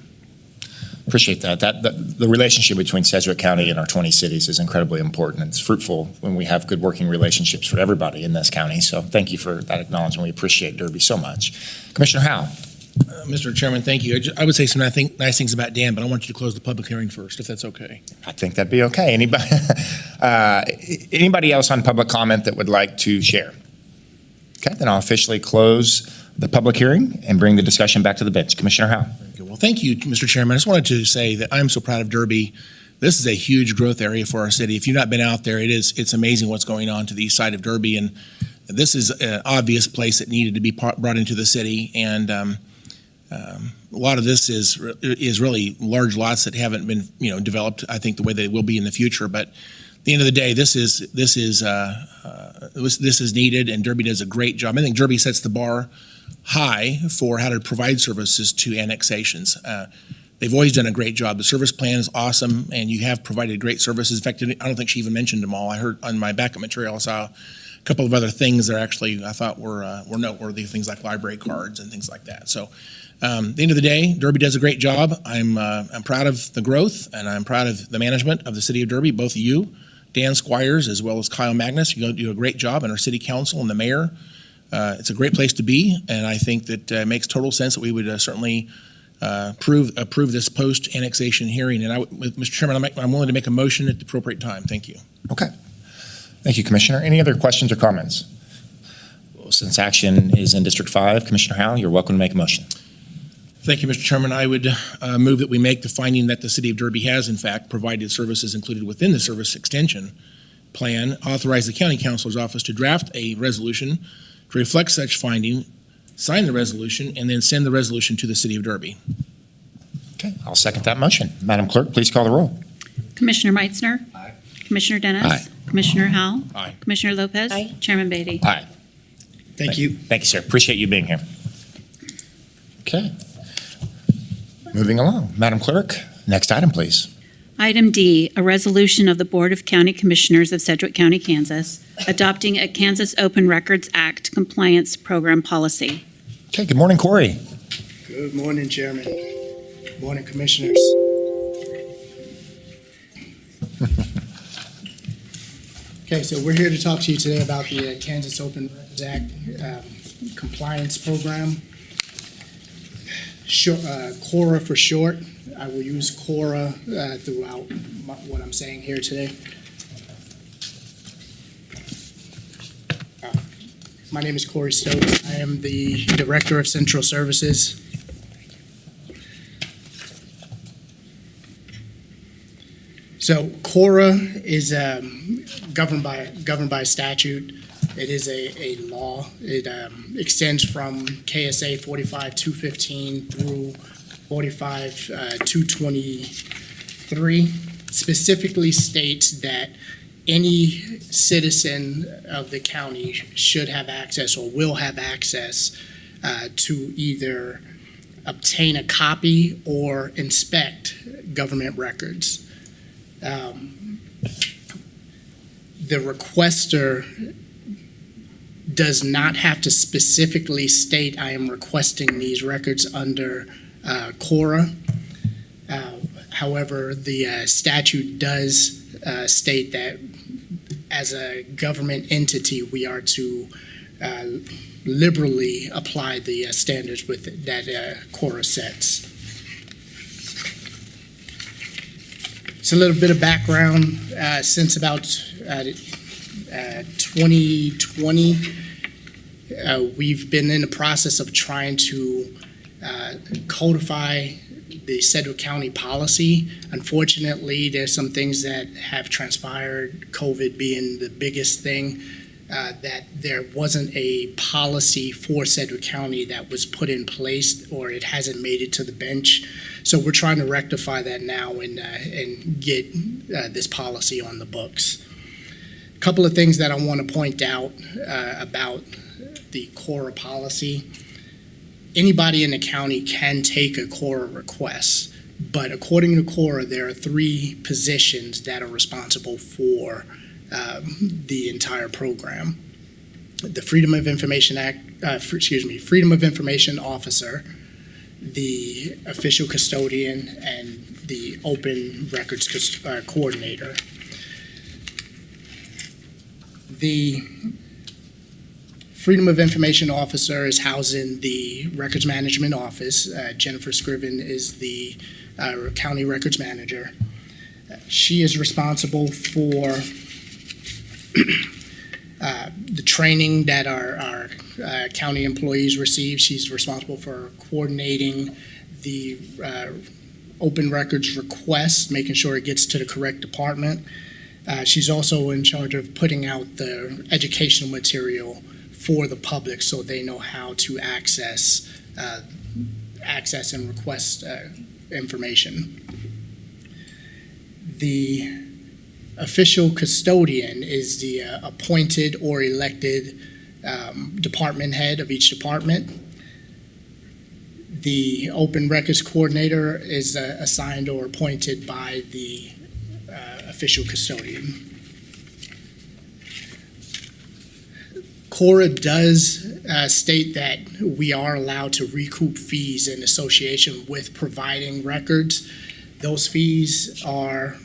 Appreciate that. The relationship between Sedgwick County and our 20 cities is incredibly important. It's fruitful when we have good working relationships for everybody in this county. So thank you for that acknowledgement. We appreciate Derby so much. Commissioner Howe. Mr. Chairman, thank you. I would say some nice things about Dan, but I want you to close the public hearing first, if that's okay. I think that'd be okay. Anybody else on public comment that would like to share? Okay, then I'll officially close the public hearing and bring the discussion back to the bench. Commissioner Howe. Well, thank you, Mr. Chairman. I just wanted to say that I'm so proud of Derby. This is a huge growth area for our city. If you've not been out there, it's amazing what's going on to the east side of Derby, and this is an obvious place that needed to be brought into the city. And A lot of this is really large lots that haven't been, developed, I think, the way they will be in the future. But at the end of the day, this is needed, and Derby does a great job. I think Derby sets the bar high for how to provide services to annexations. They've always done a great job. The service plan is awesome, and you have provided great services. In fact, I don't think she even mentioned them all. I heard on my backup material, I saw a couple of other things that actually I thought were noteworthy, things like library cards and things like that. So at the end of the day, Derby does a great job. I'm proud of the growth, and I'm proud of the management of the city of Derby, both of you, Dan Squires, as well as Kyle Magnus. You do a great job, and our city council and the mayor. It's a great place to be, and I think that it makes total sense that we would certainly approve this post-annexation hearing. And Mr. Chairman, I'm willing to make a motion at the appropriate time. Thank you. Okay. Thank you, Commissioner. Any other questions or comments? Well, since action is in District 5, Commissioner Howell, you're welcome to make a motion. Thank you, Mr. Chairman. I would move that we make the finding that the city of Derby has, in fact, provided services included within the service extension plan, authorize the county councilor's office to draft a resolution to reflect such finding, sign the resolution, and then send the resolution to the city of Derby. Okay, I'll second that motion. Madam Clerk, please call the roll. Commissioner Meitzner. Aye. Commissioner Dennis. Aye. Commissioner Howell. Aye. Commissioner Lopez. Aye. Chairman Beatty. Aye. Thank you. Thank you, sir. Appreciate you being here. Okay. Moving along. Madam Clerk, next item, please. Item D, a resolution of the Board of County Commissioners of Sedgwick County, Kansas, adopting a Kansas Open Records Act compliance program policy. Okay, good morning, Corey. Good morning, Chairman. Good morning, Commissioners. Okay, so we're here to talk to you today about the Kansas Open Records Act compliance program. CORA for short. I will use CORA throughout what I'm saying here today. My name is Corey Stokes. I am the Director of Central Services. So CORA is governed by statute. It is a law. It extends from KSA 45-215 through 45-223. Specifically states that any citizen of the county should have access or will have access to either obtain a copy or inspect government records. The requester does not have to specifically state, I am requesting these records under CORA. However, the statute does state that as a government entity, we are to liberally apply the standards that CORA sets. It's a little bit of background. Since about 2020, we've been in the process of trying to codify the Sedgwick County policy. Unfortunately, there's some things that have transpired, COVID being the biggest thing, that there wasn't a policy for Sedgwick County that was put in place, or it hasn't made it to the bench. So we're trying to rectify that now and get this policy on the books. A couple of things that I want to point out about the CORA policy. Anybody in the county can take a CORA request, but according to CORA, there are 3 positions that are responsible for the entire program. The Freedom of Information Freedom of Information Officer, the official custodian, and the open records coordinator. The Freedom of Information Officer is housed in the Records Management Office. Jennifer Scriven is the County Records Manager. She is responsible for the training that our county employees receive. She's responsible for coordinating the open records request, making sure it gets to the correct department. She's also in charge of putting out the educational material for the public so they know how to access access and request information. The official custodian is the appointed or elected department head of each department. The open records coordinator is assigned or appointed by the official custodian. CORA does state that we are allowed to recoup fees in association with providing records. Those fees are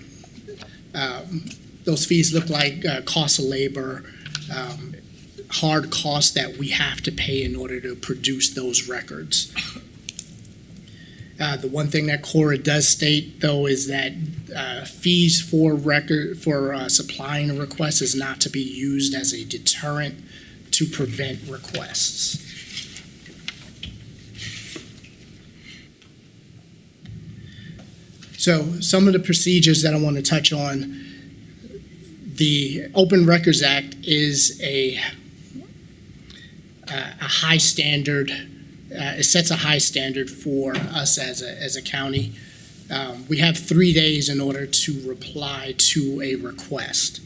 look like cost of labor, hard costs that we have to pay in order to produce those records. The one thing that CORA does state, though, is that fees for supplying a request is not to be used as a deterrent to prevent requests. So some of the procedures that I want to touch on. The Open Records Act is a high standard. It sets a high standard for us as a county. We have 3 days in order to reply to a request.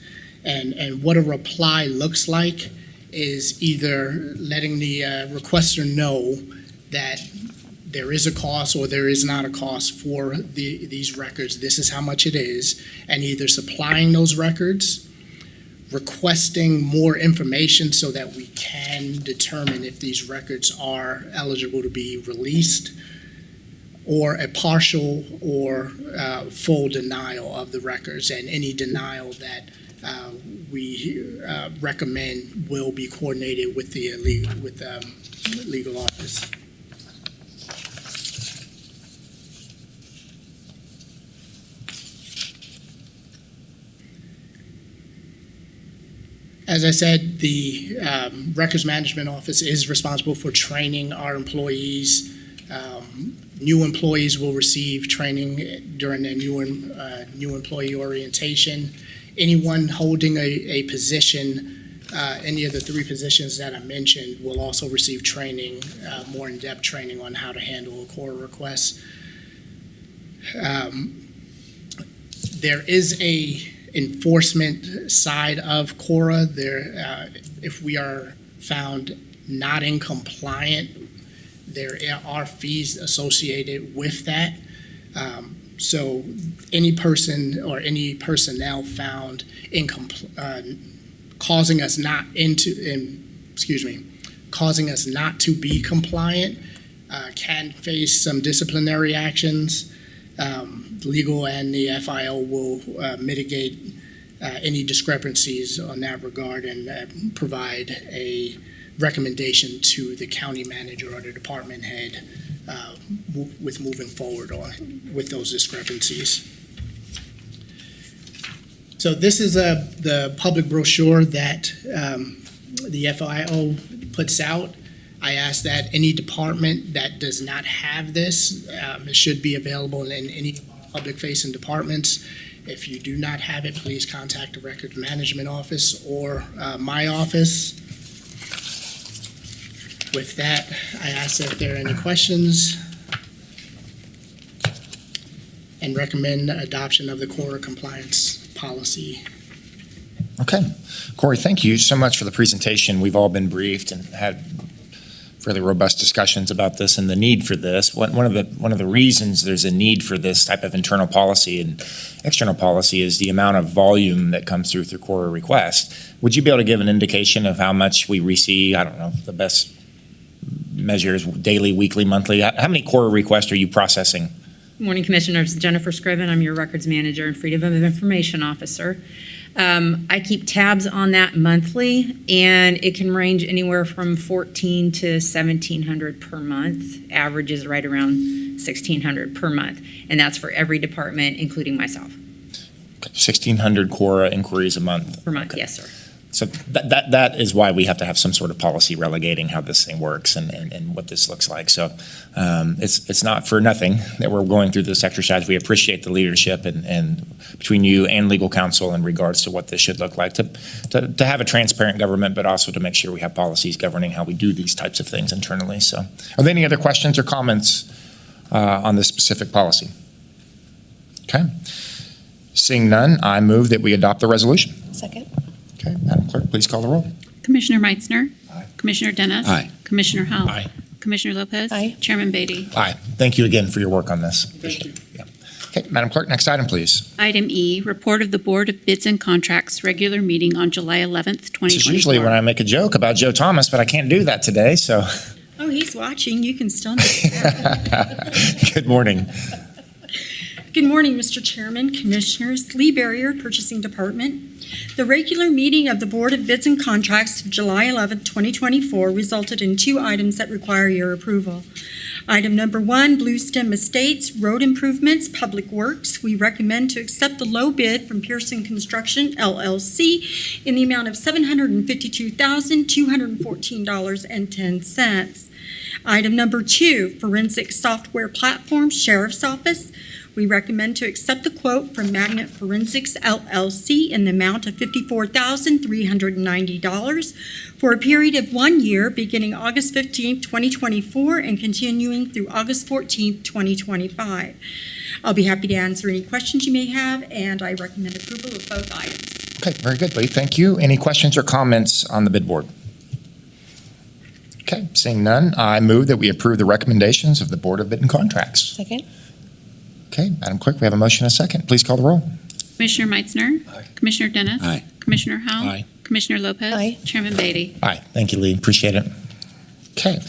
And what a reply looks like is either letting the requester know that there is a cost or there is not a cost for these records. This is how much it is, and either supplying those records, requesting more information so that we can determine if these records are eligible to be released, or a partial or full denial of the records, and any denial that we recommend will be coordinated with the legal office. As I said, the Records Management Office is responsible for training our employees. New employees will receive training during their new employee orientation. Anyone holding a position, any of the 3 positions that I mentioned, will also receive training, more in-depth training on how to handle a CORA request. There is a enforcement side of CORA. If we are found not in compliant, there are fees associated with that. So any person or any personnel found causing us not to be compliant can face some disciplinary actions. Legal and the FIO will mitigate any discrepancies on that regard and provide a recommendation to the county manager or the department head with moving forward with those discrepancies. So this is the public brochure that the FIO puts out. I ask that any department that does not have this, it should be available in any public-facing departments. If you do not have it, please contact the Records Management Office or my office. With that, I ask if there are any questions and recommend adoption of the CORA compliance policy. Okay. Corey, thank you so much for the presentation. We've all been briefed and had fairly robust discussions about this and the need for this. One of the reasons there's a need for this type of internal policy and external policy is the amount of volume that comes through CORA requests. Would you be able to give an indication of how much we receive? I don't know, the best measure is daily, weekly, monthly. How many CORA requests are you processing? Good morning, Commissioners. Jennifer Scriven. I'm your Records Manager and Freedom of Information Officer. I keep tabs on that monthly, and it can range anywhere from 1,400 to 1,700 per month. Average is right around 1,600 per month, and that's for every department, including myself. 1,600 CORA inquiries a month? Per month, Okay. yes, sir. So that is why we have to have some sort of policy relegating how this thing works and what this looks like. So it's not for nothing that we're going through this exercise. We appreciate the leadership and between you and legal counsel in regards to what this should look like to have a transparent government, but also to make sure we have policies governing how we do these types of things internally. So are there any other questions or comments on this specific policy? Okay. Seeing none, I move that we adopt the resolution. Second. Okay, Madam Clerk, please call the roll. Commissioner Meitzner. Commissioner Dennis. Aye. Commissioner Howell. Aye. Commissioner Lopez. Aye. Chairman Beatty. Aye. Thank you again for your work on this. Thank you. Yeah. Okay, Madam Clerk, next item, please. Item E, report of the Board of Bids and Contracts regular meeting on July 11th, 2024. This is usually when I make a joke about Joe Thomas, but I can't do that today, so Oh, he's watching. You can still. good morning. Good morning, Mr. Chairman, Commissioners. Lee Barrier, Purchasing Department. The regular meeting of the Board of Bids and Contracts of July 11, 2024 resulted in 2 items that require your approval. Item number 1, Blue Stem Estates, Road Improvements, Public Works. We recommend to accept the low bid from Pearson Construction, LLC, in the amount of $752,214.10. Item number 2, Forensic Software Platform, Sheriff's Office. We recommend to accept the quote from Magnet Forensics, LLC, in the amount of $54,390 for a period of 1 year beginning August 15, 2024 and continuing through August 14, 2025. I'll be happy to answer any questions you may have, and I recommend approval of both items. Okay, very good, Lee. Thank you. Any questions or comments on the bid board? Okay, seeing none, I move that we approve the recommendations of the Board of Bid and Contracts. Second. Okay, Madam Clerk, we have a motion and a second. Please call the roll. Commissioner Meitzner. Aye. Commissioner Dennis. Aye. Commissioner Howell. Aye. Commissioner Lopez. Aye. Chairman Beatty. Aye. Thank you, Lee. Appreciate it. Okay.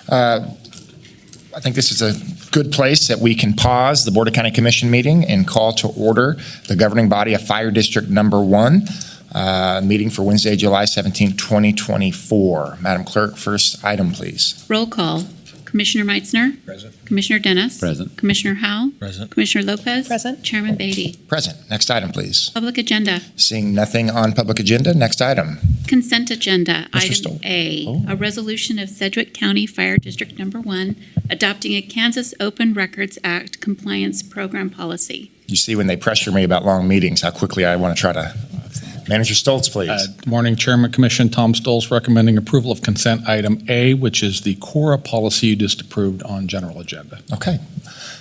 I think this is a good place that we can pause the Board of County Commission meeting and call to order the governing body of Fire District Number 1, meeting for Wednesday, July 17, 2024. Madam Clerk, first item, please. Roll call. Commissioner Meitzner. Present. Commissioner Dennis. Present. Commissioner Howell. Present. Commissioner Lopez. Present. Chairman Beatty. Present. Next item, please. Public agenda. Seeing nothing on public agenda, next item. Consent agenda. Mr. Item Stoll. A, Oh. a resolution of Sedgwick County Fire District Number 1 adopting a Kansas Open Records Act compliance program policy. You see when they pressure me about long meetings, how quickly I want to try to. Manager Stoltz, please. Good morning, Chairman Commission. Tom Stoltz recommending approval of consent item A, which is the CORA policy you just approved on general agenda. Okay.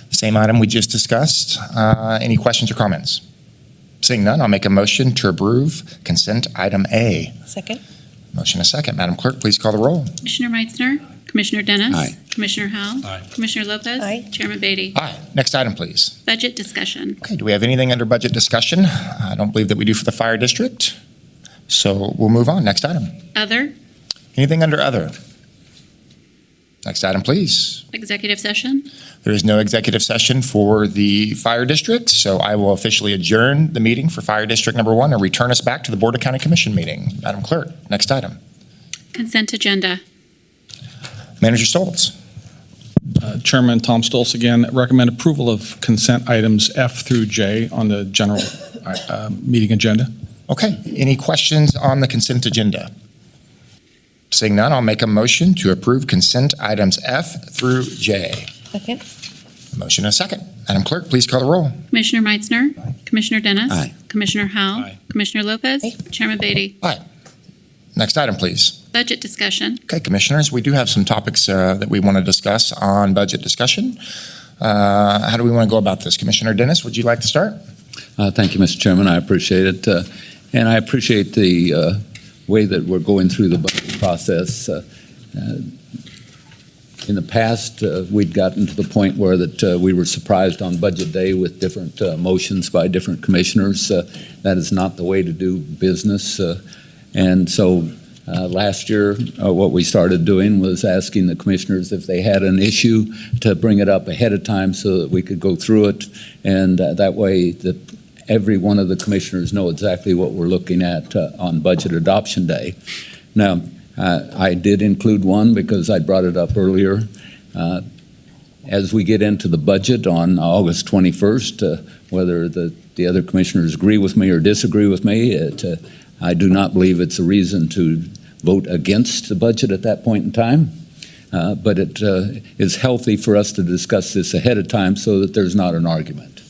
Same item we just discussed. Any questions or comments? Seeing none, I'll make a motion to approve consent item A. Second. Motion a second. Madam Clerk, please call the roll. Commissioner Meitzner. Commissioner Dennis. Aye. Commissioner Howell. Aye. Commissioner Lopez. Aye. Chairman Beatty. Aye. Next item, please. Budget discussion. Okay, do we have anything under budget discussion? I don't believe that we do for the fire district. So we'll move on. Next item. Other. Anything under other? Next item, please. Executive session. There is no executive session for the fire district, so I will officially adjourn the meeting for Fire District Number 1 and return us back to the Board of County Commission meeting. Madam Clerk, next item. Consent agenda. Manager Stoltz. Chairman Tom Stoltz again, recommend approval of consent items F through J on the general meeting agenda. Okay, any questions on the consent agenda? Seeing none, I'll make a motion to approve consent items F through J. Second. Motion and a second. Madam Clerk, please call the roll. Commissioner Meitzner. Commissioner Dennis. Aye. Commissioner Howell. Aye. Commissioner Lopez. Chairman Beatty. Aye. Next item, please. Budget discussion. Okay, Commissioners, we do have some topics that we want to discuss on budget discussion. How do we want to go about this? Commissioner Dennis, would you like to start? Thank you, Mr. Chairman. I appreciate it. And I appreciate the way that we're going through the budget process. In the past, we'd gotten to the point where that we were surprised on budget day with different motions by different commissioners. That is not the way to do business. And so last year, what we started doing was asking the commissioners if they had an issue to bring it up ahead of time so that we could go through it. And that way that every one of the commissioners know exactly what we're looking at on budget adoption day. Now, I did include one because I brought it up earlier. As we get into the budget on August 21st, whether the other commissioners agree with me or disagree with me, I do not believe it's a reason to vote against the budget at that point in time. But it is healthy for us to discuss this ahead of time so that there's not an argument.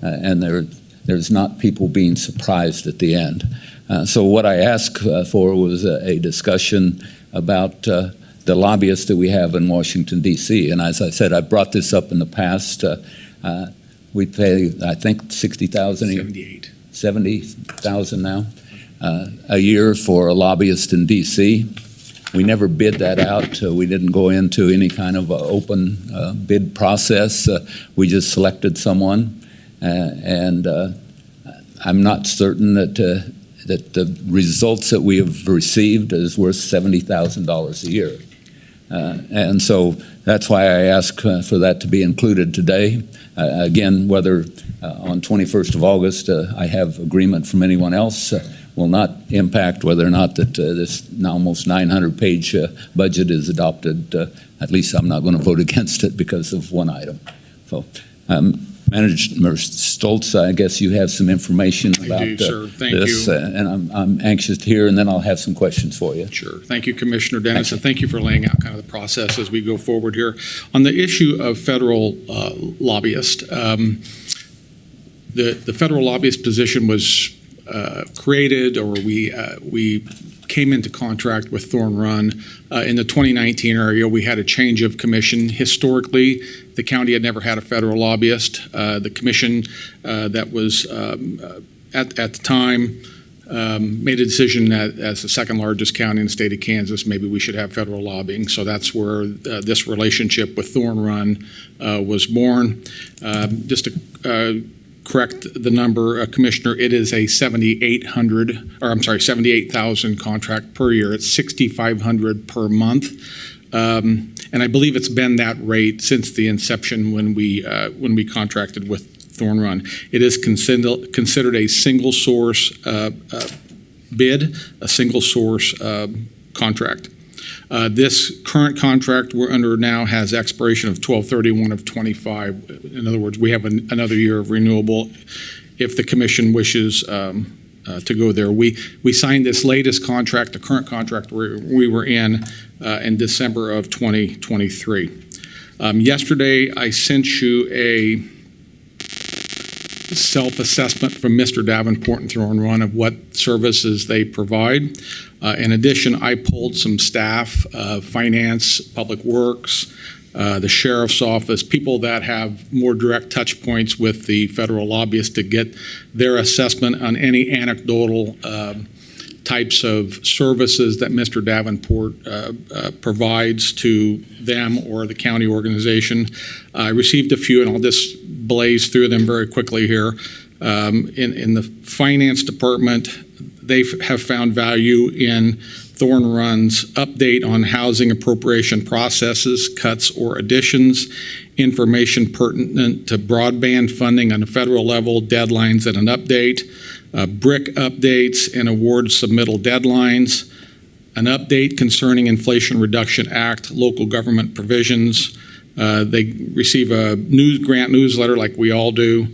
And there's not people being surprised at the end. So what I asked for was a discussion about the lobbyists that we have in Washington, D.C. And as I said, I brought this up in the past. We pay, I think, $60,000, 70,000 now a year for a lobbyist in D.C. We never bid that out. We didn't go into any kind of open bid process. We just selected someone, and I'm not certain that the results that we have received is worth $70,000 a year. And so that's why I ask for that to be included today. Again, whether on 21st of August I have agreement from anyone else will not impact whether or not that this now almost 900-page budget is adopted. At least I'm not going to vote against it because of one item. So, Manager Stoltz, I guess you have some information about this, and I'm anxious to hear, and then I'll have some questions for you. Sure. Thank you, Commissioner Dennis, and thank you for laying out kind of the process as we go forward here. On the issue of federal lobbyist, the federal lobbyist position was created, or we came into contract with Thorn Run in the 2019 area. We had a change of commission. Historically, the county had never had a federal lobbyist. The commission that was at the time made a decision that as the second largest county in the state of Kansas, maybe we should have federal lobbying. So that's where this relationship with Thorn Run was born. Just to correct the number, Commissioner, it is a $78,000 contract per year. It's $6,500 per month, and I believe it's been that rate since the inception when we contracted with Thorn Run. It is considered a single source bid, a single source contract. This current contract we're under now has expiration of 12/31 of 25. In other words, we have another year of renewable if the commission wishes to go there. We signed this latest contract, the current contract we were in December of 2023. Yesterday, I sent you a self-assessment from Mr. Davenport and Thorn Run of what services they provide. In addition, I pulled some staff, finance, public works, the sheriff's office, people that have more direct touch points with the federal lobbyists to get their assessment on any anecdotal types of services that Mr. Davenport provides to them or the county organization. I received a few, and I'll just blaze through them very quickly here. In the finance department, they have found value in Thorn Run's update on housing appropriation processes, cuts or additions, information pertinent to broadband funding on a federal level, deadlines and an update, BRIC updates and award submittal deadlines, an update concerning Inflation Reduction Act, local government provisions. They receive a grant newsletter like we all do,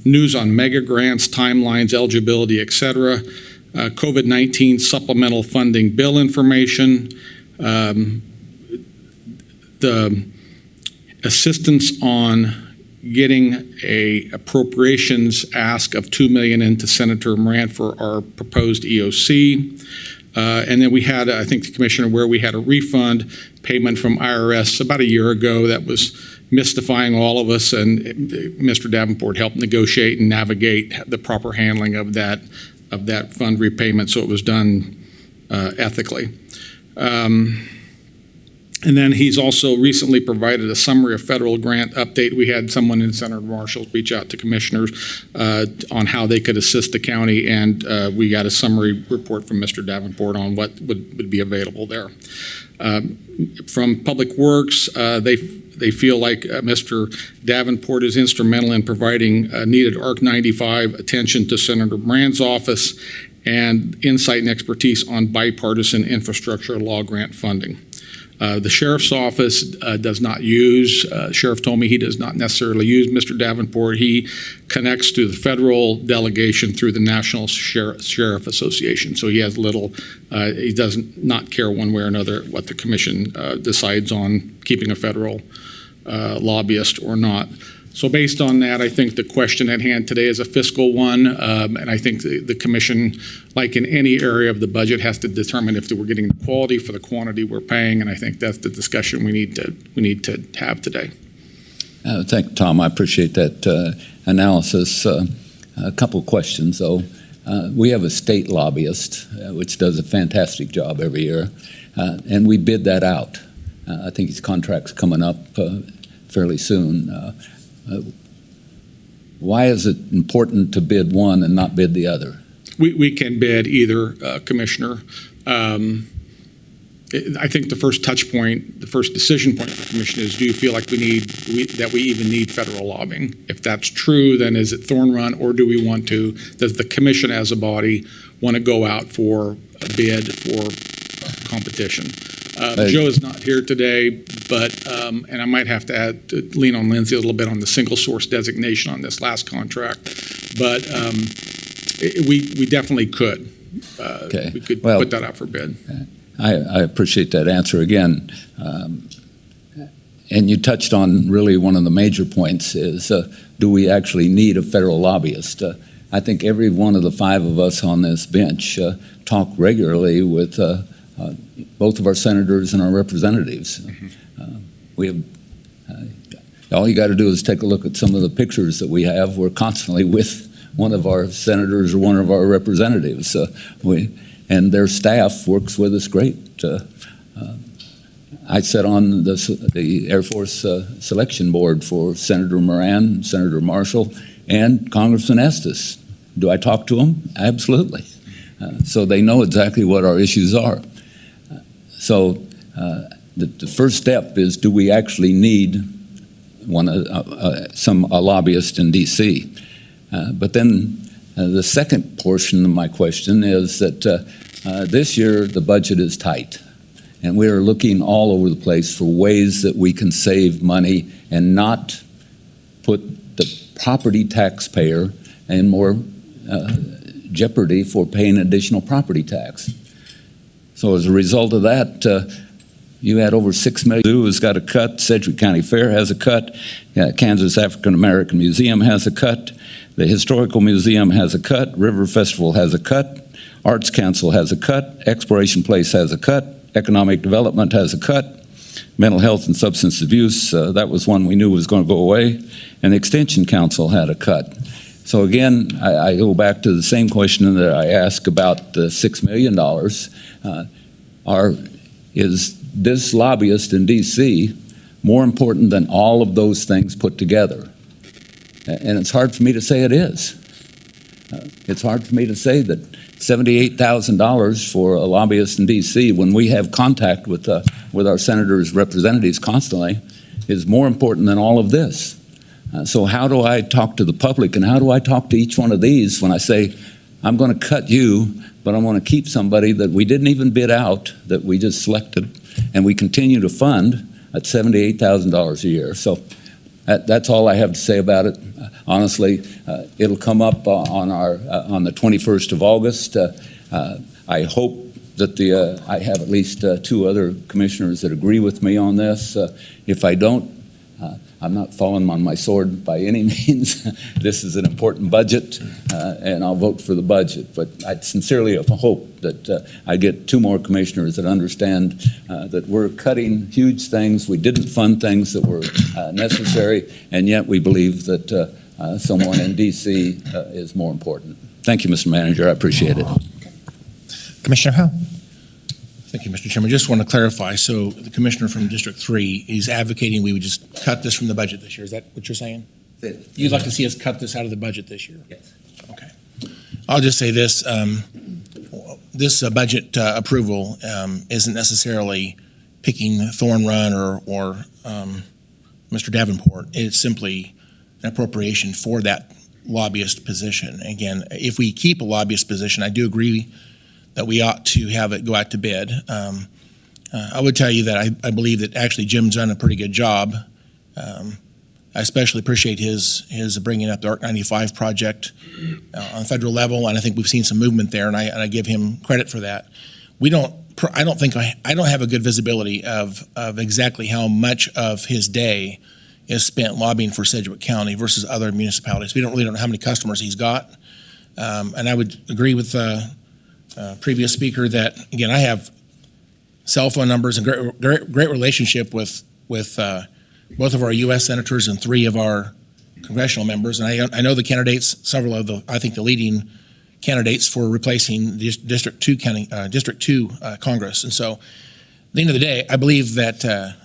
news on mega grants, timelines, eligibility, etc., COVID-19 supplemental funding bill information, the assistance on getting a appropriations ask of $2 million into Senator Morant for our proposed EOC. And then we had, I think the Commissioner, where we had a refund payment from IRS about a year ago that was mystifying all of us, and Mr. Davenport helped negotiate and navigate the proper handling of that fund repayment, so it was done ethically. And then he's also recently provided a summary of federal grant update. We had someone in Senator Marshall reach out to commissioners on how they could assist the county, and we got a summary report from Mr. Davenport on what would be available there. From Public Works, they feel like Mr. Davenport is instrumental in providing needed ARC 95 attention to Senator Morant's office and insight and expertise on bipartisan infrastructure law grant funding. The Sheriff's Office does not use, Sheriff told me he does not necessarily use Mr. Davenport. He connects to the federal delegation through the National Sheriff Association. So he has little, he doesn't not care one way or another what the commission decides on keeping a federal lobbyist or not. So based on that, I think the question at hand today is a fiscal one, and I think the commission, like in any area of the budget, has to determine if we're getting the quality for the quantity we're paying, and I think that's the discussion we need to have today. Thank you, Tom. I appreciate that analysis. A couple of questions, though. We have a state lobbyist, which does a fantastic job every year, and we bid that out. I think his contract's coming up fairly soon. Why is it important to bid one and not bid the other? We can bid either, Commissioner. I think the first touch point, the first decision point for the commission is, do you feel like we even need federal lobbying? If that's true, then is it Thorn Run, or do we want to, does the commission as a body want to go out for a bid for competition? Joe is not here today, but, and I might have to lean on Lindsay a little bit on the single source designation on this last contract, but we definitely could. Okay. We could put that out for bid. I appreciate that answer again. And you touched on really one of the major points is, do we actually need a federal lobbyist? I think every one of the five of us on this bench talk regularly with both of our senators and our representatives. We have, all you got to do is take a look at some of the pictures that we have. We're constantly with one of our senators or one of our representatives. And their staff works with us great. I sat on the Air Force selection board for Senator Moran, Senator Marshall, and Congressman Estes. Do I talk to them? Absolutely. So they know exactly what our issues are. So the first step is, do we actually need a lobbyist in D.C.? But then the second portion of my question is that this year the budget is tight, and we are looking all over the place for ways that we can save money and not put the property taxpayer in more jeopardy for paying additional property tax. So as a result of that, you had over $6 million. Zoo has got a cut. Sedgwick County Fair has a cut. Kansas African American Museum has a cut. The Historical Museum has a cut. River Festival has a cut. Arts Council has a cut. Exploration Place has a cut. Economic Development has a cut. Mental Health and Substance Abuse, that was one we knew was going to go away. And the Extension Council had a cut. So again, I go back to the same question that I asked about the $6 million. Is this lobbyist in D.C. more important than all of those things put together? And it's hard for me to say it is. It's hard for me to say that $78,000 for a lobbyist in D.C. when we have contact with our senators' representatives constantly is more important than all of this. So how do I talk to the public, and how do I talk to each one of these when I say, I'm going to cut you, but I'm going to keep somebody that we didn't even bid out, that we just selected, and we continue to fund at $78,000 a year. So that's all I have to say about it. Honestly, it'll come up on the 21st of August. I hope that I have at least two other commissioners that agree with me on this. If I don't, I'm not falling on my sword by any means. This is an important budget, and I'll vote for the budget. But I sincerely hope that I get two more commissioners that understand that we're cutting huge things. We didn't fund things that were necessary, and yet we believe that someone in D.C. is more important. Thank you, Mr. Manager. I appreciate it. Commissioner Howe. Thank you, Mr. Chairman. Just want to clarify. So the commissioner from District 3 is advocating we would just cut this from the budget this year. Is that what you're saying? You'd like to see us cut this out of the budget this year? Yes. Okay. I'll just say this. This budget approval isn't necessarily picking Thorn Run or Mr. Davenport. It's simply an appropriation for that lobbyist position. Again, if we keep a lobbyist position, I do agree that we ought to have it go out to bid. I would tell you that I believe that actually Jim's done a pretty good job. I especially appreciate his bringing up the ARC 95 project on a federal level, and I think we've seen some movement there, and I give him credit for that. I don't have a good visibility of exactly how much of his day is spent lobbying for Sedgwick County versus other municipalities. We don't really know how many customers he's got. And I would agree with the previous speaker that, again, I have cell phone numbers and great relationship with both of our U.S. senators and 3 of our congressional members. And I know the candidates, several of I think the leading candidates for replacing District 2 Congress. And so at the end of the day, I believe that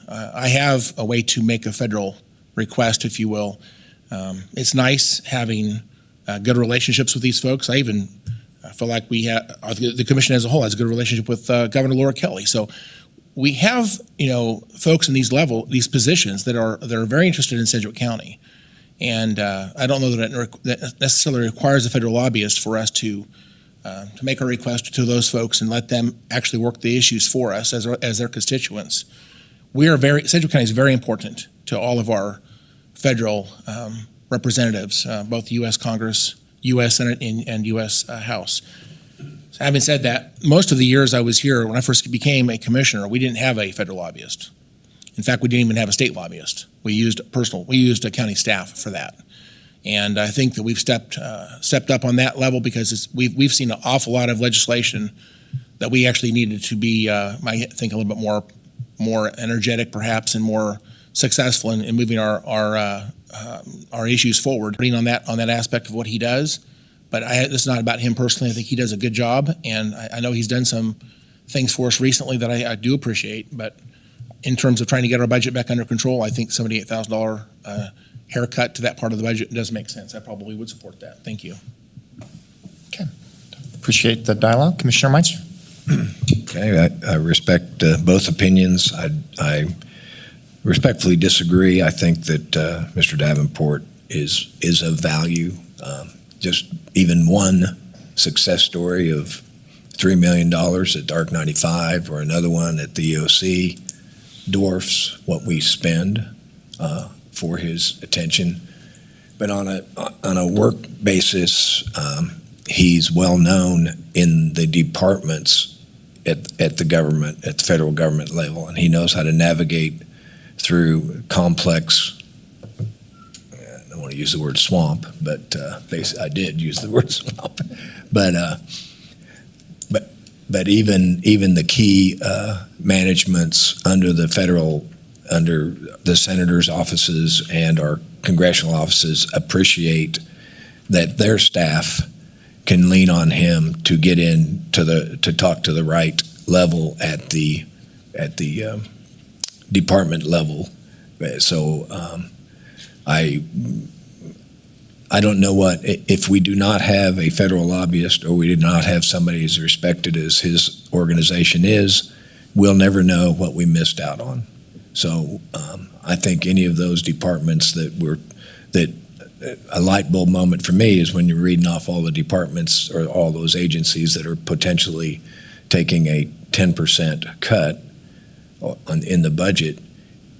I have a way to make a federal request, if you will. It's nice having good relationships with these folks. I even feel like the commission as a whole has a good relationship with Governor Laura Kelly. So we have, folks in these positions that are very interested in Sedgwick County. And I don't know that necessarily requires a federal lobbyist for us to make a request to those folks and let them actually work the issues for us as their constituents. Sedgwick County is very important to all of our federal representatives, both U.S. Congress, U.S. Senate, and U.S. House. So having said that, most of the years I was here, when I first became a commissioner, we didn't have a federal lobbyist. In fact, we didn't even have a state lobbyist. We used a county staff for that. And I think that we've stepped up on that level because we've seen an awful lot of legislation that we actually needed to be, I think, a little bit more energetic, perhaps, and more successful in moving our issues forward. On that aspect of what he does, but this is not about him personally. I think he does a good job, and I know he's done some things for us recently that I do appreciate. But in terms of trying to get our budget back under control, I think $78,000 haircut to that part of the budget does make sense. I probably would support that. Thank you. Okay. Appreciate the dialogue. Commissioner Meitzer. Okay, I respect both opinions. I respectfully disagree. I think that Mr. Davenport is of value. Just even one success story of $3 million at Dark 95 or another one at the EOC dwarfs what we spend for his attention. But on a work basis, he's well known in the departments at the federal government level, and he knows how to navigate through complex. I don't want to use the word swamp, but I did use the word swamp. But even the key managements under the senators' offices and our congressional offices appreciate that their staff can lean on him to get in to talk to the right level at the department level. So I don't know if we do not have a federal lobbyist or we do not have somebody as respected as his organization is, we'll never know what we missed out on. So I think any of those departments that a light bulb moment for me is when you're reading off all the departments or all those agencies that are potentially taking a 10% cut in the budget.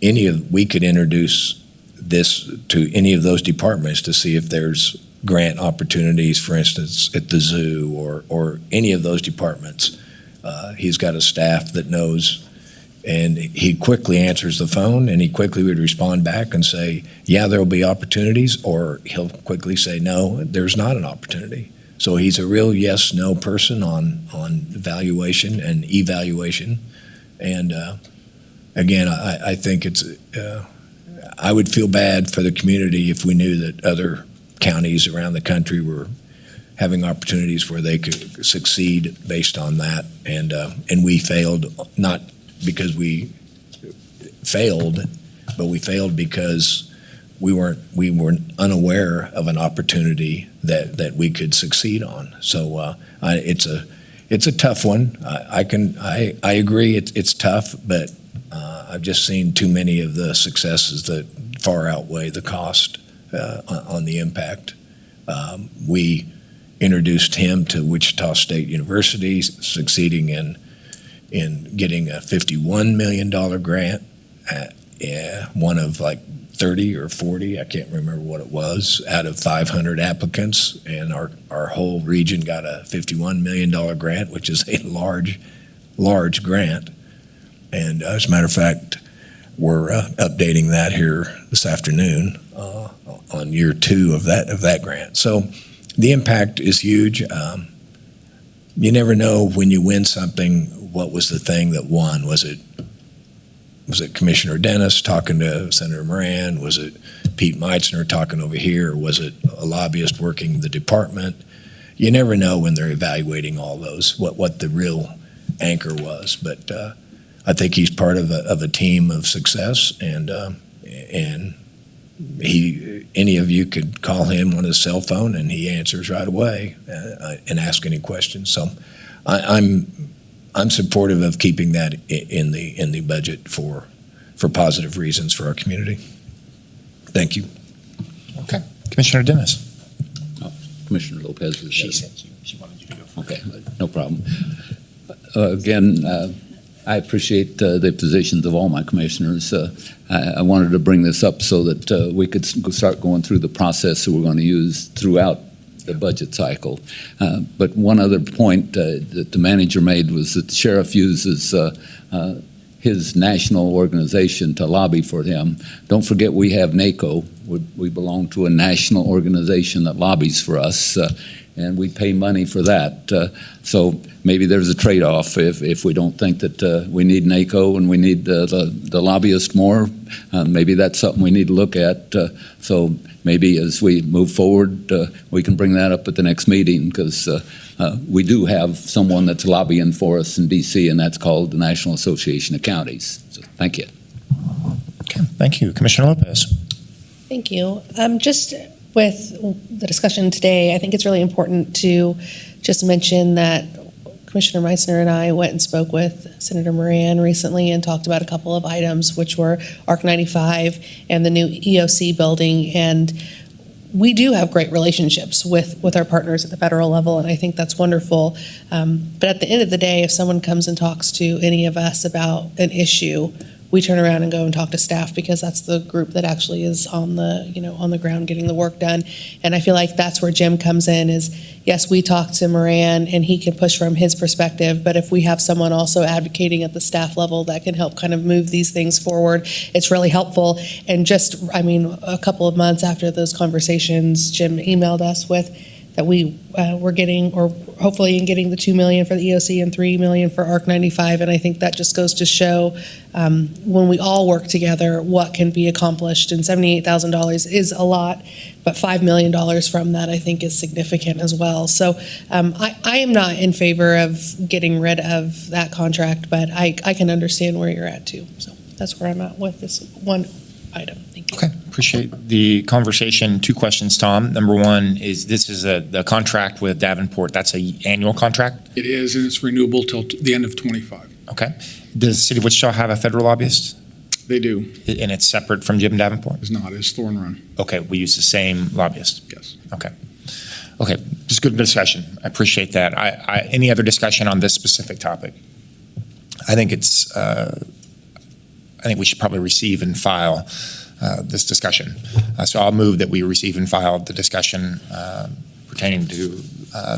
We could introduce this to any of those departments to see if there's grant opportunities, for instance, at the zoo or any of those departments. He's got a staff that knows, and he quickly answers the phone, and he quickly would respond back and say, yeah, there will be opportunities, or he'll quickly say, no, there's not an opportunity. So he's a real yes-no person on valuation and evaluation. And again, I think I would feel bad for the community if we knew that other counties around the country were having opportunities where they could succeed based on that, and we failed, not because we failed, but we failed because we were unaware of an opportunity that we could succeed on. So it's a tough one. I agree it's tough, but I've just seen too many of the successes that far outweigh the cost on the impact. We introduced him to Wichita State University, succeeding in getting a $51 million grant, one of like 30 or 40, I can't remember what it was, out of 500 applicants, and our whole region got a $51 million grant, which is a large grant. And as a matter of fact, we're updating that here this afternoon on year 2 of that grant. So the impact is huge. You never know when you win something, what was the thing that won? Was it Commissioner Dennis talking to Senator Moran? Was it Pete Meitzner talking over here? Or was it a lobbyist working the department? You never know when they're evaluating all those, what the real anchor was. But I think he's part of a team of success, and any of you could call him on his cell phone, and he answers right away and ask any questions. So I'm supportive of keeping that in the budget for positive reasons for our community. Thank you. Okay, Commissioner Dennis. Commissioner Lopez. She wanted you to go first. Okay, no problem. Again, I appreciate the positions of all my commissioners. I wanted to bring this up so that we could start going through the process that we're going to use throughout the budget cycle. But one other point that the manager made was that the sheriff uses his national organization to lobby for him. Don't forget we have NACO. We belong to a national organization that lobbies for us, and we pay money for that. So maybe there's a trade-off if we don't think that we need NACO and we need the lobbyist more. Maybe that's something we need to look at. So maybe as we move forward, we can bring that up at the next meeting, because we do have someone that's lobbying for us in D.C., and that's called the National Association of Counties. So thank you. Okay, thank you. Commissioner Lopez. Thank you. Just with the discussion today, I think it's really important to just mention that Commissioner Meissner and I went and spoke with Senator Moran recently and talked about a couple of items, which were ARC 95 and the new EOC building. And we do have great relationships with our partners at the federal level, and I think that's wonderful. But at the end of the day, if someone comes and talks to any of us about an issue, we turn around and go and talk to staff, because that's the group that actually is on the ground getting the work done. And I feel like that's where Jim comes in is, yes, we talk to Moran and he can push from his perspective, but if we have someone also advocating at the staff level that can help kind of move these things forward, it's really helpful. And just, a couple of months after those conversations, Jim emailed us with that we were getting, or hopefully getting, the $2 million for the EOC and $3 million for ARC 95. And I think that just goes to show when we all work together what can be accomplished. And $78,000 is a lot, but $5 million from that I think is significant as well. So I am not in favor of getting rid of that contract, but I can understand where you're at too. So that's where I'm at with this one item. Thank you. Okay, appreciate the conversation. 2 questions, Tom. Number one is, this is the contract with Davenport. That's an annual contract? It is, and it's renewable till the end of 25. Okay. Does the city of Wichita have a federal lobbyist? They do. And it's separate from Jim Davenport? It's not. It's Thorn Run. Okay, we use the same lobbyist? Yes. Okay. Okay, just good discussion. I appreciate that. Any other discussion on this specific topic? I think it's, I think we should probably receive and file this discussion. So I'll move that we receive and file the discussion pertaining to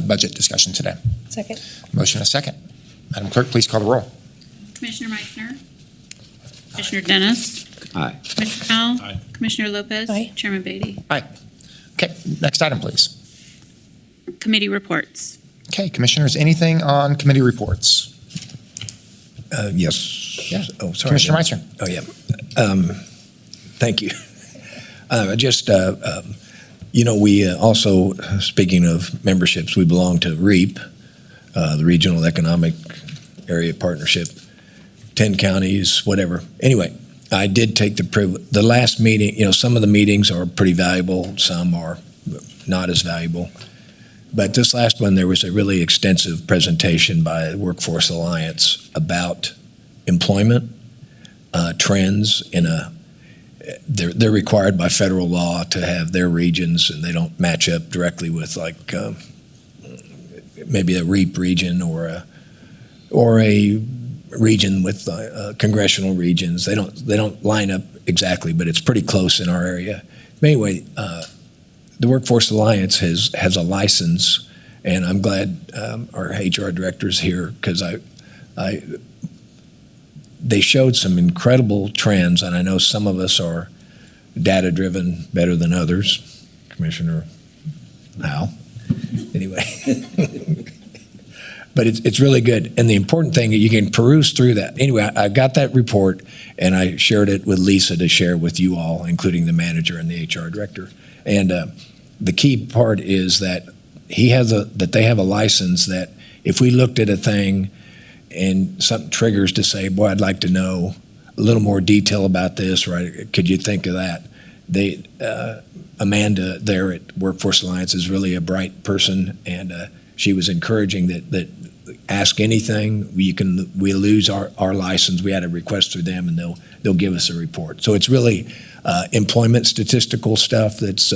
budget discussion today. Second. Motion and a second. Madam Clerk, please call the roll. Commissioner Meissner. Commissioner Dennis. Aye. Commissioner Howell. Aye. Commissioner Lopez. Aye. Chairman Beatty. Okay, next item, please. Committee reports. Okay, commissioners, anything on committee reports? Yes. Yeah. Oh, sorry. Commissioner Meissner. Oh, yeah. Thank you. We also, speaking of memberships, we belong to REAP, the Regional Economic Area Partnership, 10 counties, whatever. Anyway, I did take the last meeting. Some of the meetings are pretty valuable, some are not as valuable. But this last one, there was a really extensive presentation by Workforce Alliance about employment trends they're required by federal law to have their regions, and they don't match up directly with maybe a REAP region or a region with congressional regions. They don't line up exactly, but it's pretty close in our area. But anyway, the Workforce Alliance has a license, and I'm glad our HR director is here, because they showed some incredible trends, and I know some of us are data-driven better than others. Commissioner Howell. Anyway. But it's really good. And the important thing, you can peruse through that. Anyway, I got that report, and I shared it with Lisa to share with you all, including the manager and the HR director. And the key part is that they have a license that if we looked at a thing and something triggers to say, boy, I'd like to know a little more detail about this, right? Could you think of that? Amanda there at Workforce Alliance is really a bright person, and she was encouraging that ask anything. We lose our license. We had a request through them, and they'll give us a report. So it's really employment statistical stuff that's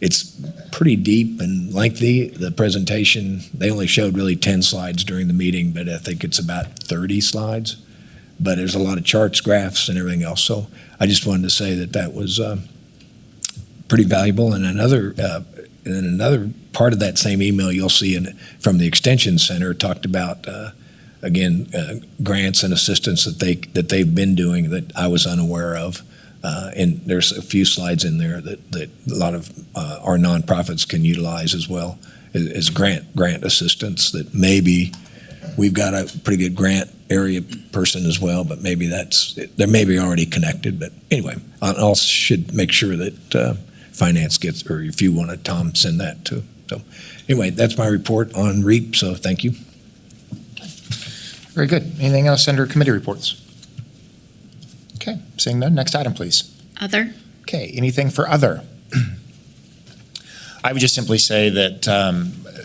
it's pretty deep and lengthy. The presentation, they only showed really 10 slides during the meeting, but I think it's about 30 slides. But there's a lot of charts, graphs, and everything else. So I just wanted to say that was pretty valuable. And another part of that same email you'll see from the Extension Center talked about, grants and assistance that they've been doing that I was unaware of. And there's a few slides in there that a lot of our nonprofits can utilize as well as grant assistance, that maybe we've got a pretty good grant area person as well, but maybe they're maybe already connected. But anyway, I should make sure that finance gets, or if you want to, Tom, send that too. So anyway, that's my report on REAP, so thank you. Very good. Anything else under committee reports? Okay, seeing none, next item, please. Other. Okay, anything for other? I would just simply say that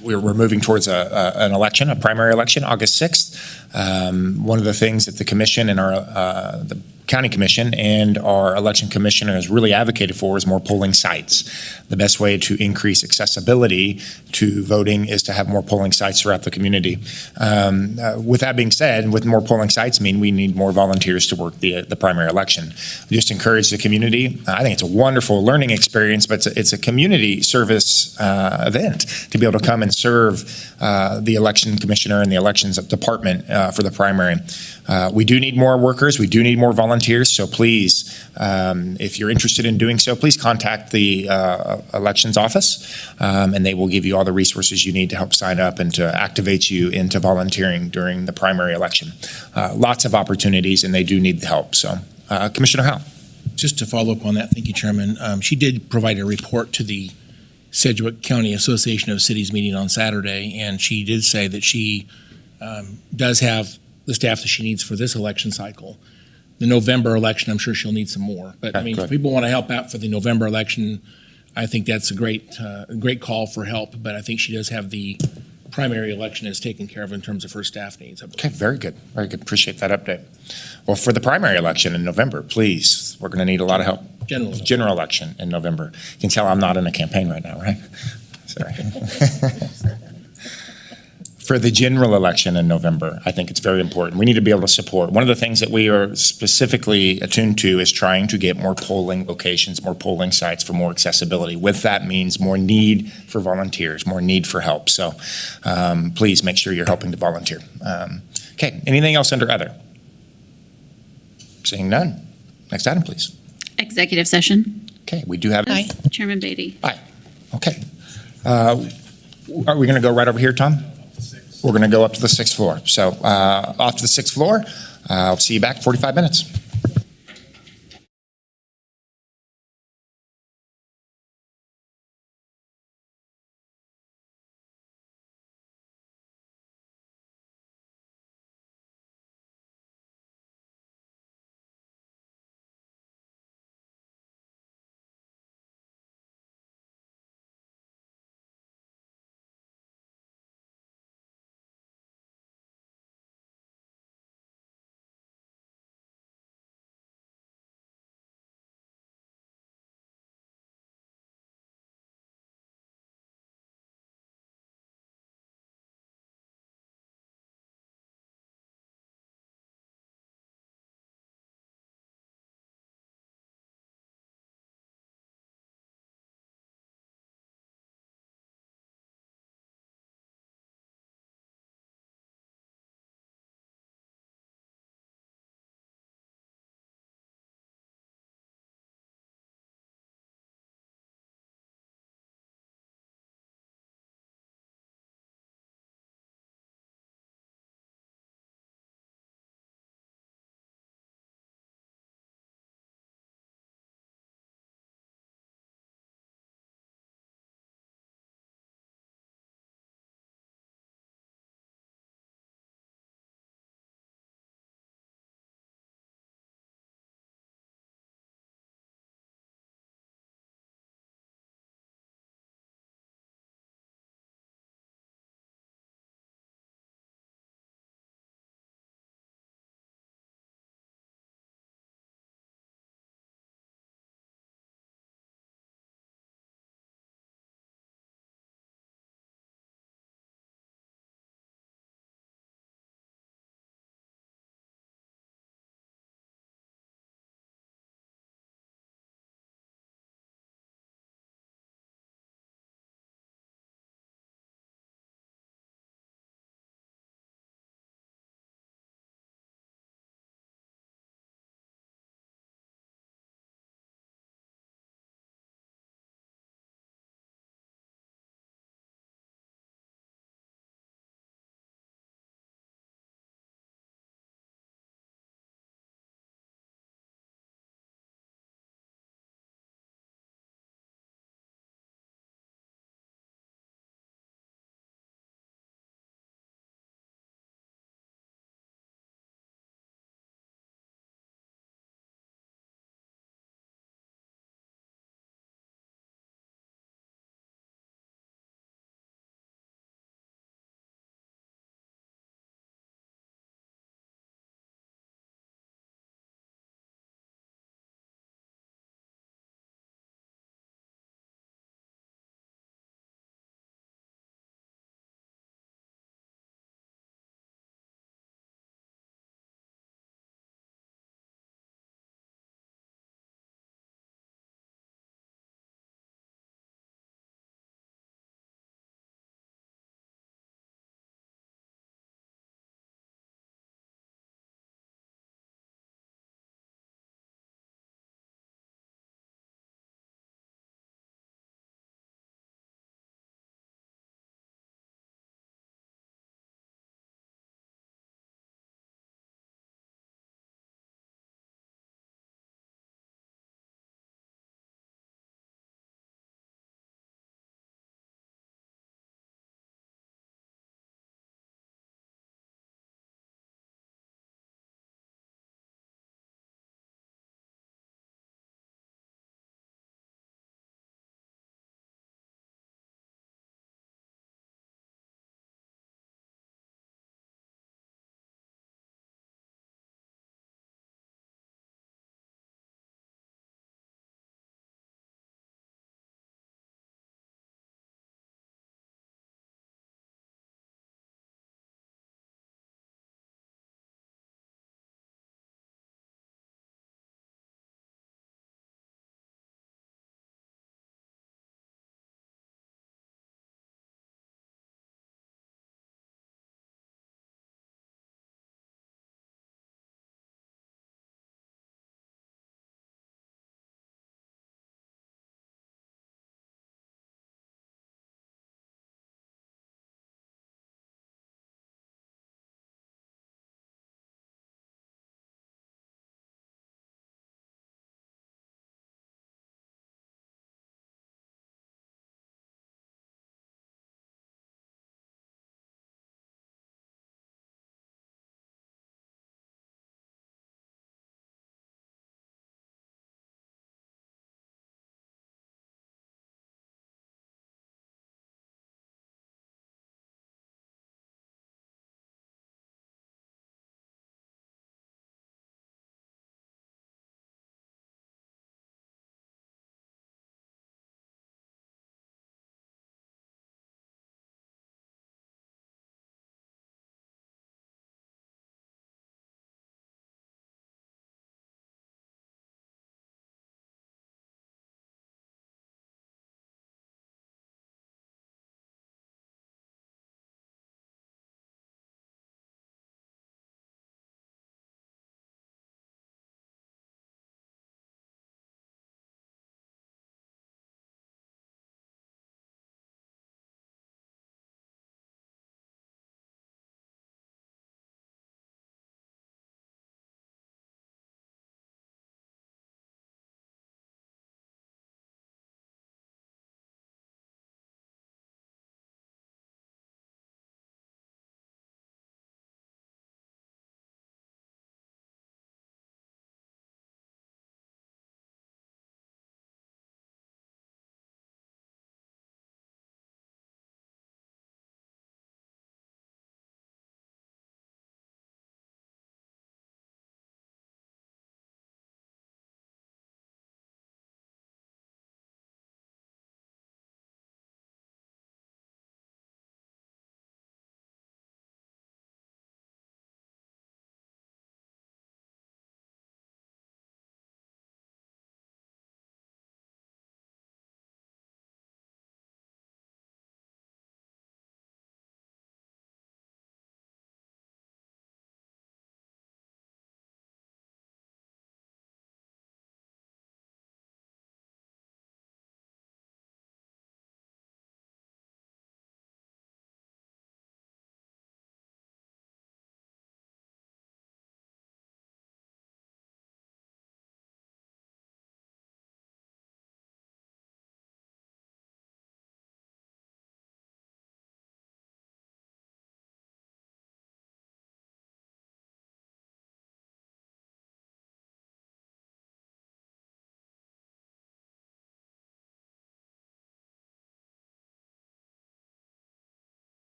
we're moving towards an election, a primary election, August 6th. One of the things that the commission and the county commission and our election commissioner has really advocated for is more polling sites. The best way to increase accessibility to voting is to have more polling sites throughout the community. With that being said, with more polling sites mean we need more volunteers to work the primary election. We just encourage the community. I think it's a wonderful learning experience, but it's a community service event to be able to come and serve the election commissioner and the elections department for the primary. We do need more workers. We do need more volunteers. So please, if you're interested in doing so, please contact the elections office, and they will give you all the resources you need to help sign up and to activate you into volunteering during the primary election. Lots of opportunities, and they do need the help. So, Commissioner Howell. Just to follow up on that, thank you, Chairman. She did provide a report to the Sedgwick County Association of Cities meeting on Saturday, and she did say that she does have the staff that she needs for this election cycle. The November election, I'm sure she'll need some more. But I mean, if people want to help out for the November election, I think that's a great call for help. But I think she does have the primary election is taken care of in terms of her staff needs. Okay, very good. Very good. Appreciate that update. Well, for the primary election in November, please, we're going to need a lot of help. General election in November. You can tell I'm not in a campaign right now, right? Sorry. For the general election in November, I think it's very important. We need to be able to support. One of the things that we are specifically attuned to is trying to get more polling locations, more polling sites for more accessibility. With that means more need for volunteers, more need for help. So please make sure you're helping to volunteer. Okay, anything else under other? Seeing none. Next item, please. Executive session. Okay, we do have. Aye. Chairman Beatty. Aye. Okay. Are we going to go right over here, Tom? We're going to go up to the 6th floor. So off to the 6th floor. I'll see you back in 45 minutes.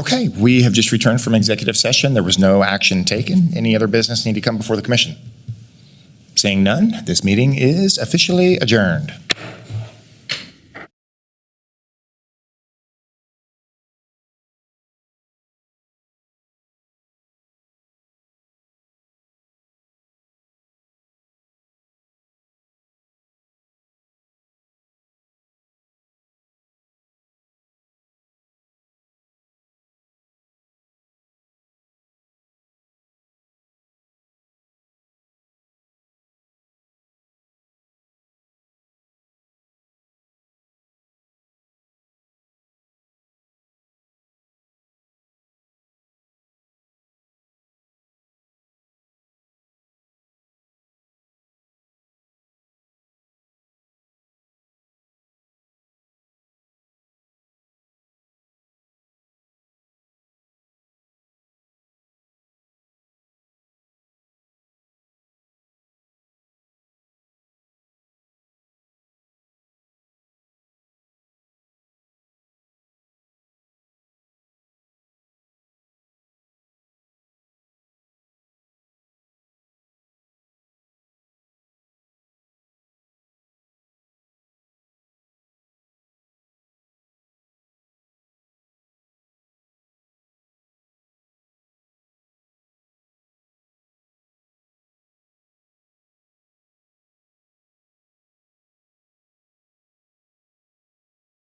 Okay, we have just returned from executive session. There was no action taken. Any other business need to come before the commission? Seeing none, this meeting is officially adjourned.